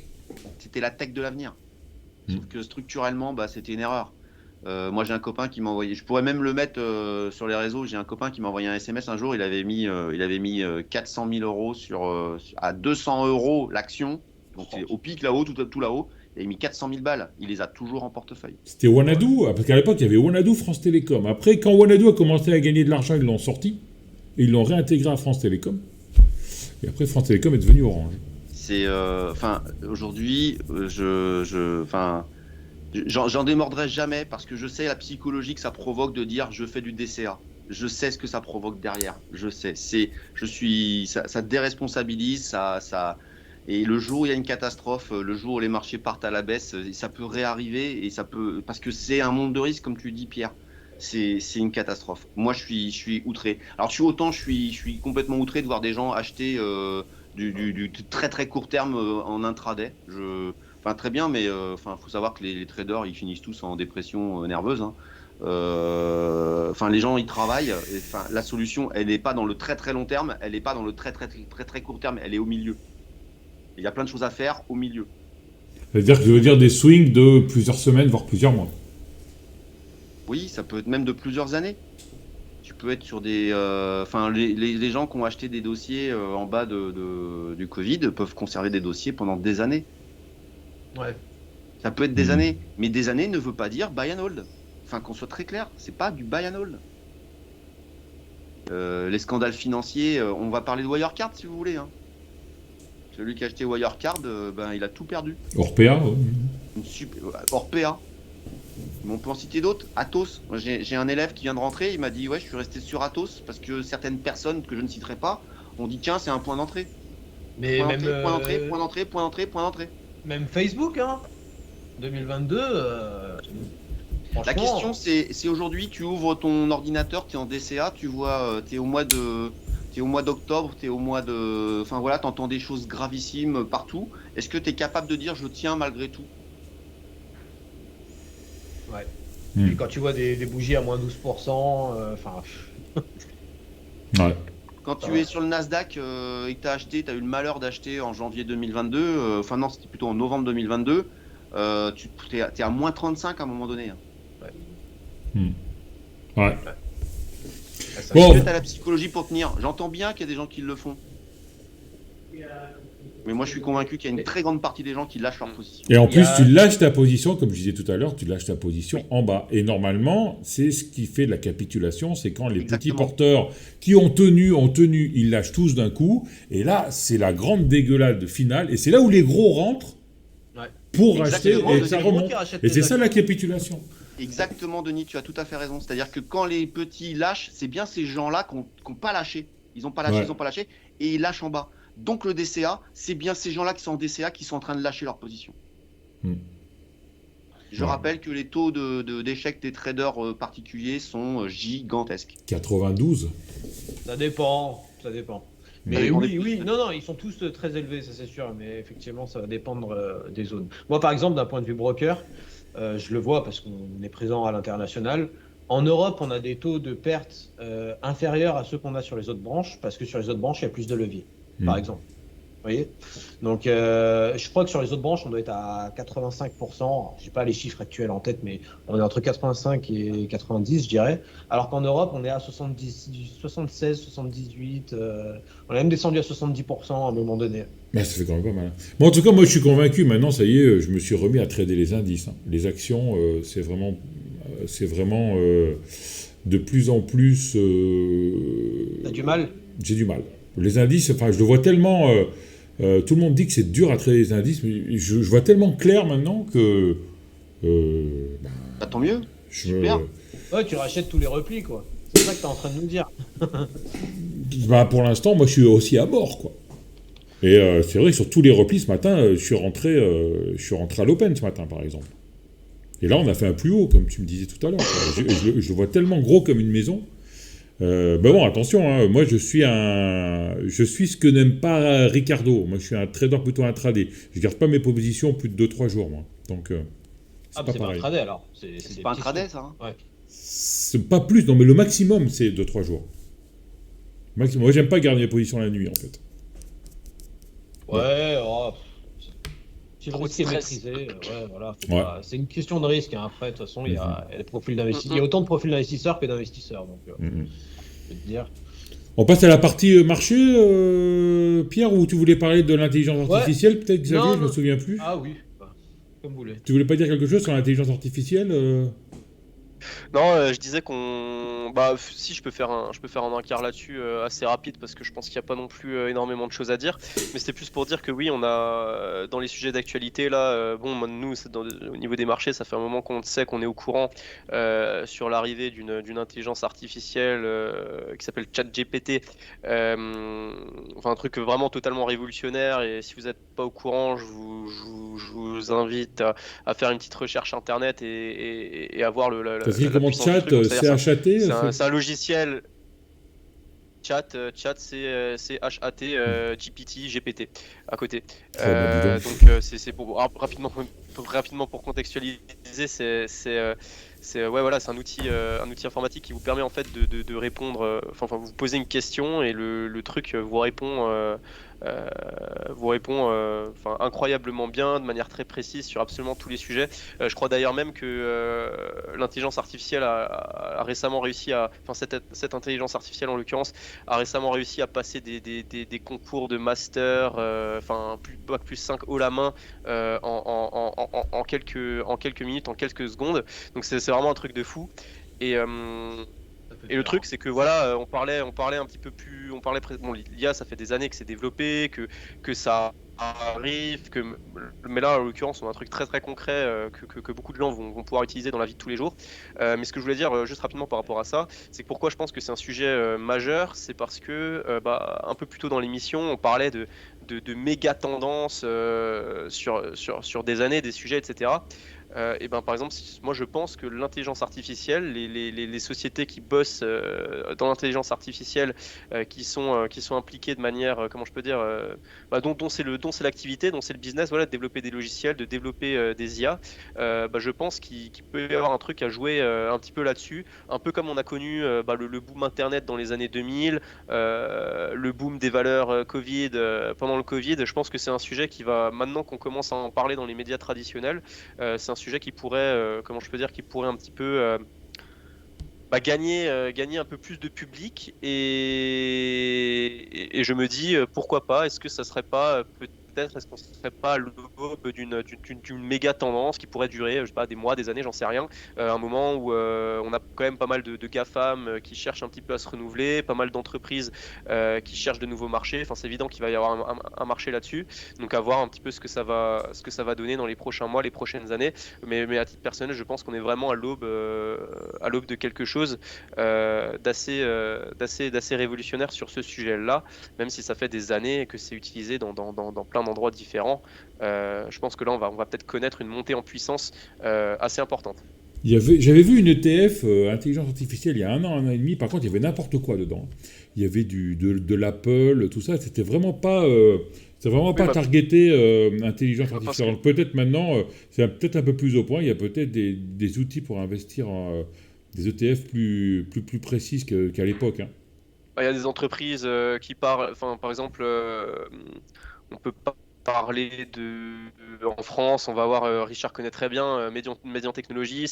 C'était la tech de l'avenir. Sauf que structurellement, c'était une erreur. Moi, j'ai un copain qui m'a envoyé. Je pourrais même le mettre sur les réseaux. J'ai un copain qui m'a envoyé un SMS un jour. Il avait mis 400 000 € à 200 € l'action. Donc au pic là-haut, tout là-haut. Il avait mis 400 000 balles. Il les a toujours en portefeuille. C'était Wanadoo, parce qu'à l'époque, il y avait Wanadoo, France Télécom. Après, quand Wanadoo a commencé à gagner de l'argent, ils l'ont sorti et ils l'ont réintégré à France Télécom. Et après, France Télécom est devenu Orange. Aujourd'hui, j'en démordrai jamais parce que je sais la psychologie que ça provoque de dire je fais du DCA. Je sais ce que ça provoque derrière. Je sais. Ça déresponsabilise, et le jour où il y a une catastrophe, le jour où les marchés partent à la baisse, ça peut réarriver parce que c'est un monde de risque comme tu dis, Pierre. C'est une catastrophe. Moi, je suis outré. Alors, je suis complètement outré de voir des gens acheter du très très court terme en intraday. Enfin, très bien, mais faut savoir que les traders, ils finissent tous en dépression nerveuse. Hein. Les gens, ils travaillent. La solution, elle n'est pas dans le très très long terme, elle n'est pas dans le très très très très très court terme, elle est au milieu. Il y a plein de choses à faire au milieu. C'est-à-dire que je veux dire des swings de plusieurs semaines, voire plusieurs mois. Oui, ça peut être même de plusieurs années. Tu peux être sur des... les gens qui ont acheté des dossiers en bas du Covid peuvent conserver des dossiers pendant des années. Ouais. Ça peut être des années, mais des années ne veut pas dire buy and hold. Enfin, qu'on soit très clair, c'est pas du buy and hold. Les scandales financiers, on va parler de Wirecard si vous voulez. Hein. Celui qui a acheté Wirecard, il a tout perdu. Orpea, Orpea. Mais on peut en citer d'autres. Atos. Moi, j'ai un élève qui vient de rentrer, il m'a dit ouais, je suis resté sur Atos parce que certaines personnes que je ne citerai pas ont dit tiens, c'est un point d'entrée. Mais Point même d'entrée. Même Facebook, hein. 2022. La question, c'est aujourd'hui, tu ouvres ton ordinateur, tu es en DCA, tu vois, tu es au mois d'octobre, tu es au mois de... Enfin voilà, tu entends des choses gravissimes partout. Est-ce que tu es capable de dire je tiens malgré tout? Ouais. Puis quand tu vois des bougies à moins 12%, Ouais. Quand tu es sur le Nasdaq et que tu as eu le malheur d'acheter en janvier 2022, non, c'était plutôt en novembre 2022, tu es à moins 35 à un moment donné. Hein. Ouais. Est-ce que tu as la psychologie pour tenir? J'entends bien qu'il y a des gens qui le font. Mais moi, je suis convaincu qu'il y a une très grande partie des gens qui lâchent leur position. Et en plus, tu lâches ta position, comme je disais tout à l'heure, tu lâches ta position en bas. Et normalement, c'est ce qui fait la capitulation, c'est quand les petits porteurs qui ont tenu, ils lâchent tous d'un coup. Et là, c'est la grande dégueulade finale. Et c'est là où les gros rentrent pour racheter et ça remonte. Et c'est ça la capitulation. Exactement, Denis, tu as tout à fait raison. C'est-à-dire que quand les petits lâchent, c'est bien ces gens-là qui n'ont pas lâché. Ils n'ont pas lâché, et ils lâchent en bas. Donc le DCA, c'est bien ces gens-là qui sont en DCA qui sont en train de lâcher leur position. Je rappelle que les taux d'échec des traders particuliers sont gigantesques. 92. Ça dépend. Mais oui, non, ils sont tous très élevés, ça c'est sûr, mais effectivement, ça va dépendre des zones. Moi, par exemple, d'un point de vue broker, je le vois parce qu'on est présent à l'international. En Europe, on a des taux de perte inférieurs à ceux qu'on a sur les autres branches, parce que sur les autres branches, il y a plus de levier, par exemple. Vous voyez? Donc, je crois que sur les autres branches, on doit être à 85%. Je n'ai pas les chiffres actuels en tête, mais on est entre 85 et 90, je dirais. Alors qu'en Europe, on est à 76, 78. On a même descendu à 70% à un moment donné. Mais ça fait quand même pas mal. Bon, en tout cas, moi, je suis convaincu. Maintenant, ça y est, je me suis remis à trader les indices. Hein. Les actions, c'est vraiment de plus en plus... T'as du mal? J'ai du mal. Les indices, je le vois tellement... tout le monde dit que c'est dur à trader les indices, mais je vois tellement clair maintenant que... tant mieux. Super. Ouais, tu rachètes tous les replis, quoi. C'est ça que tu es en train de nous dire. Pour l'instant, moi, je suis aussi à bord, quoi. Et c'est vrai que sur tous les replis, ce matin, je suis rentré à l'open ce matin, par exemple. Et là, on a fait un plus haut, comme tu me disais tout à l'heure. Je le vois tellement gros comme une maison. Bon, attention, hein, moi je suis ce que n'aime pas Ricardo. Moi je suis un trader plutôt intraday. Je garde pas mes positions plus de 2-3 jours, moi. Donc c'est pas pareil. Intraday alors. C'est pas intraday ça hein. Ouais. C'est pas plus, non mais le maximum c'est 2-3 jours. Maximum. Moi j'aime pas garder mes positions la nuit en fait. Ouais, si le risque est maîtrisé, voilà, c'est une question de risque. Hein. Après, de toute façon, il y a des profils d'investisseurs. Il y a autant de profils d'investisseurs que d'investisseurs. Donc, je peux te dire. On passe à la partie marché, Pierre, où tu voulais parler de l'intelligence artificielle, peut-être, Xavier, je me souviens plus. Ah oui, comme vous voulez. Tu voulais pas dire quelque chose sur l'intelligence artificielle Non, je disais si je peux faire un encart là-dessus assez rapide parce que je pense qu'il n'y a pas non plus énormément de choses à dire. Mais c'était plus pour dire que oui, on a dans les sujets d'actualité là, nous au niveau des marchés, ça fait un moment qu'on sait qu'on est au courant sur l'arrivée d'une intelligence artificielle qui s'appelle ChatGPT. Un truc vraiment totalement révolutionnaire. Et si vous n'êtes pas au courant, je vous invite à faire une petite recherche internet et à voir ça se dit comment chat, c'est achaté. C'est un logiciel. Chat, c'est HAT, GPT, GPT à côté. Oh, bah, dis donc. Donc c'est pour rapidement pour contextualiser, ouais, voilà, c'est un outil informatique qui vous permet en fait de répondre, enfin vous posez une question et le truc vous répond enfin, incroyablement bien, de manière très précise sur absolument tous les sujets. Je crois d'ailleurs même que l'intelligence artificielle a récemment réussi enfin cette intelligence artificielle en l'occurrence, a récemment réussi à passer des concours de master, enfin bac plus 5 haut la main en quelques minutes, en quelques secondes. Donc c'est vraiment un truc de fou. Et le truc, c'est que voilà, on parlait un petit peu plus, bon, l'IA, ça fait des années que c'est développé, que ça arrive, mais là, en l'occurrence, on a un truc très très concret que beaucoup de gens vont pouvoir utiliser dans la vie de tous les jours. Mais ce que je voulais dire juste rapidement par rapport à ça, c'est que pourquoi je pense que c'est un sujet majeur, c'est parce que un peu plus tôt dans l'émission, on parlait de méga tendances sur des années, des sujets, etc. Et ben, par exemple, moi je pense que l'intelligence artificielle, les sociétés qui bossent dans l'intelligence artificielle, qui sont impliquées de manière, comment je peux dire, dont c'est l'activité, dont c'est le business, voilà, de développer des logiciels, de développer des IA, je pense qu'il peut y avoir un truc à jouer un petit peu là-dessus, un peu comme on a connu le boom Internet dans les années 2000, le boom des valeurs Covid pendant le Covid. Je pense que c'est un sujet qui va, maintenant qu'on commence à en parler dans les médias traditionnels, c'est un sujet qui pourrait, comment je peux dire, qui pourrait un petit peu gagner un peu plus de public et je me dis pourquoi pas, est-ce que ça serait pas peut-être, est-ce qu'on serait pas à l'aube d'une méga tendance qui pourrait durer, je sais pas, des mois, des années, j'en sais rien, un moment où on a quand même pas mal de GAFAM qui cherchent un petit peu à se renouveler, pas mal d'entreprises qui cherchent de nouveaux marchés, enfin c'est évident qu'il va y avoir un marché là-dessus, donc à voir un petit peu ce que ça va donner dans les prochains mois, les prochaines années, mais à titre personnel, je pense qu'on est vraiment à l'aube de quelque chose d'assez révolutionnaire sur ce sujet-là, même si ça fait des années que c'est utilisé dans plein d'endroits différents. Je pense que là, on va peut-être connaître une montée en puissance assez importante. J'avais vu une ETF, intelligence artificielle, il y a un an et demi. Par contre, il y avait n'importe quoi dedans. Il y avait de l'Apple, tout ça. C'était vraiment pas targeté intelligence artificielle. Donc, peut-être maintenant, c'est peut-être un peu plus au point. Il y a peut-être des outils pour investir en des ETF plus précises qu'à l'époque. Hein. Il y a des entreprises qui parlent, enfin, par exemple, on peut pas parler en France, on va voir, Richard connaît très bien Médian Technologies,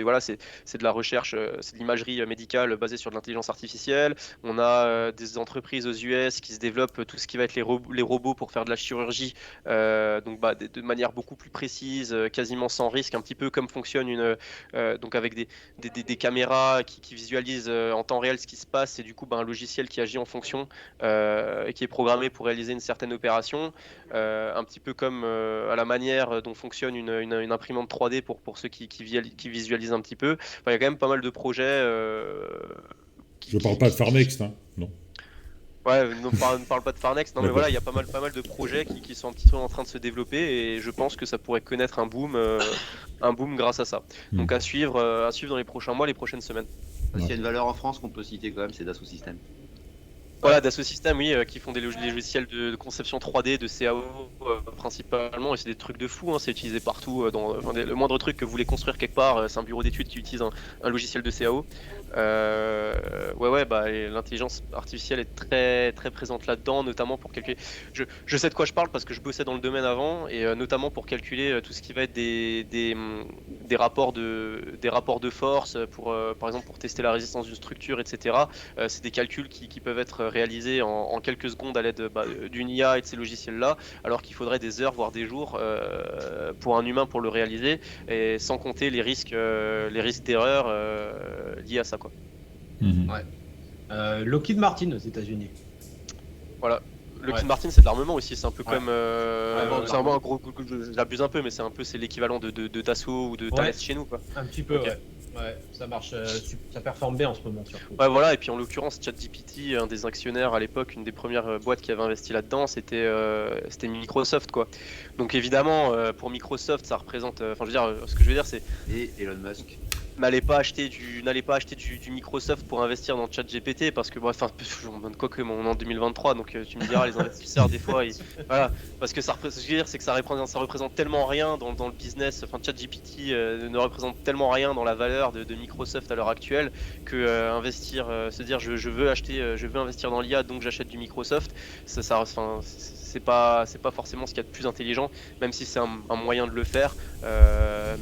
voilà, c'est de la recherche, c'est de l'imagerie médicale basée sur de l'intelligence artificielle. On a des entreprises aux US qui se développent tout ce qui va être les robots pour faire de la chirurgie, donc de manière beaucoup plus précise, quasiment sans risque, un petit peu comme fonctionne donc avec des caméras qui visualisent en temps réel ce qui se passe, et du coup un logiciel qui agit en fonction et qui est programmé pour réaliser une certaine opération. Un petit peu comme à la manière dont fonctionne une imprimante 3D pour ceux qui visualisent un petit peu. Enfin, il y a quand même pas mal de projets. Je parle pas de Farnext, hein, non. Ouais, ne parle pas de Farnext, non mais voilà, il y a pas mal de projets qui sont un petit peu en train de se développer, et je pense que ça pourrait connaître un boom grâce à ça. Donc à suivre dans les prochains mois, les prochaines semaines. S'il y a une valeur en France qu'on peut citer quand même, c'est Dassault Systèmes. Voilà, Dassault Systèmes, oui, qui font des logiciels de conception 3D, de CAO principalement, et c'est des trucs de fou, hein, c'est utilisé partout. Le moindre truc que vous voulez construire quelque part, c'est un bureau d'études qui utilise un logiciel de CAO. L'intelligence artificielle est très très présente là-dedans, notamment pour calculer. Je sais de quoi je parle parce que je bossais dans le domaine avant, et notamment pour calculer tout ce qui va être des rapports de force, par exemple pour tester la résistance d'une structure, etc. C'est des calculs qui peuvent être réalisés en quelques secondes à l'aide d'une IA et de ces logiciels-là, alors qu'il faudrait des heures voire des jours pour un humain pour le réaliser, et sans compter les risques d'erreur liés à ça, quoi. Ouais. Lockheed Martin aux États-Unis. Voilà. Lockheed Martin, c'est de l'armement aussi, c'est un peu comme c'est un gros, j'abuse un peu, mais c'est l'équivalent de Dassault ou de Thales chez nous, quoi. Un petit peu, okay. Ouais, ça marche, ça performe bien en ce moment surtout. Ouais, voilà, et puis en l'occurrence, ChatGPT, un des actionnaires à l'époque, une des premières boîtes qui avait investi là-dedans, c'était Microsoft, quoi. Donc évidemment, pour Microsoft, ça représente, ce que je veux dire, c'est... Et Elon Musk. n'allez pas acheter du Microsoft pour investir dans ChatGPT parce que bref, quoi que on est en 2023, donc tu me diras les investisseurs des fois, voilà, parce que ce que je veux dire, c'est que ça représente tellement rien dans le business. Enfin, ChatGPT ne représente tellement rien dans la valeur de Microsoft à l'heure actuelle que se dire je veux investir dans l'IA, donc j'achète du Microsoft. Enfin, c'est pas forcément ce qu'il y a de plus intelligent, même si c'est un moyen de le faire,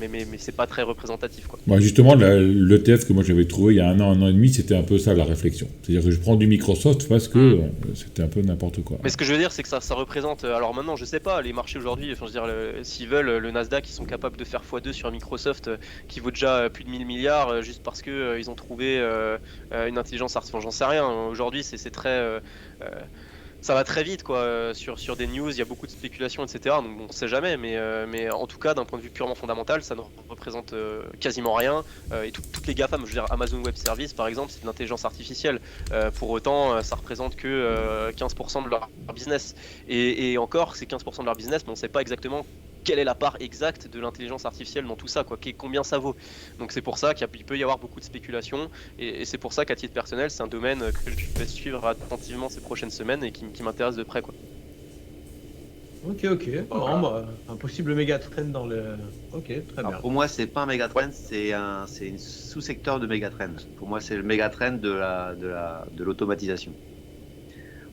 mais c'est pas très représentatif, quoi. Moi, justement, l'ETF que moi j'avais trouvé il y a un an et demi, c'était un peu ça la réflexion. C'est-à-dire que je prends du Microsoft parce que c'était un peu n'importe quoi. Mais ce que je veux dire, c'est que ça représente. Alors maintenant, je sais pas, les marchés aujourd'hui, enfin, je veux dire, s'ils veulent, le Nasdaq, ils sont capables de faire x2 sur Microsoft, qui vaut déjà plus de 1000 milliards, juste parce que ils ont trouvé une intelligence artificielle. Enfin, j'en sais rien. Aujourd'hui, c'est très. Ça va très vite, quoi, sur des news, il y a beaucoup de spéculations, etc. Donc on sait jamais, mais en tout cas, d'un point de vue purement fondamental, ça ne représente quasiment rien. Et toutes les GAFAM, je veux dire, Amazon Web Services par exemple, c'est de l'intelligence artificielle. Pour autant, ça représente que 15% de leur business. Et encore, c'est 15% de leur business, mais on ne sait pas exactement quelle est la part exacte de l'intelligence artificielle dans tout ça, quoi, combien ça vaut. Donc c'est pour ça qu'il peut y avoir beaucoup de spéculation, et c'est pour ça qu'à titre personnel, c'est un domaine que je vais suivre attentivement ces prochaines semaines et qui m'intéresse de près, quoi. Ok. Voilà. Bon, bah, un possible méga trend dans le. Ok, très Alors, bien. pour moi, c'est pas un méga trend, c'est un sous-secteur de méga trend. Pour moi, c'est le méga trend de l'automatisation.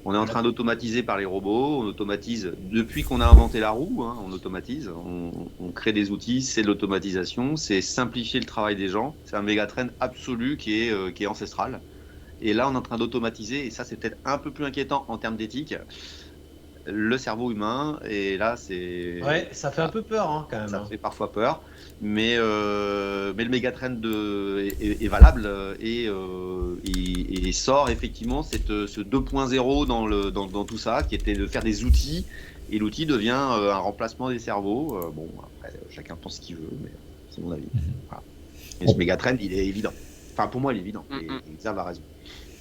On est en train d'automatiser par les robots, on automatise depuis qu'on a inventé la roue, hein, on automatise, on crée des outils, c'est de l'automatisation, c'est simplifier le travail des gens, c'est un méga trend absolu qui est ancestral. Et là, on est en train d'automatiser, et ça c'est peut-être un peu plus inquiétant en termes d'éthique, le cerveau humain, et là c'est... Ouais, ça fait un peu peur, hein, quand même. Ça fait parfois peur, mais le mégatrend est valable et sort effectivement ce 2.0 dans tout ça, qui était de faire des outils, et l'outil devient un remplacement des cerveaux. Bon, après, chacun pense ce qu'il veut, mais c'est mon avis. Voilà. Et ce mégatrend, il est évident. Enfin, pour moi, il est évident. Et Xav a raison.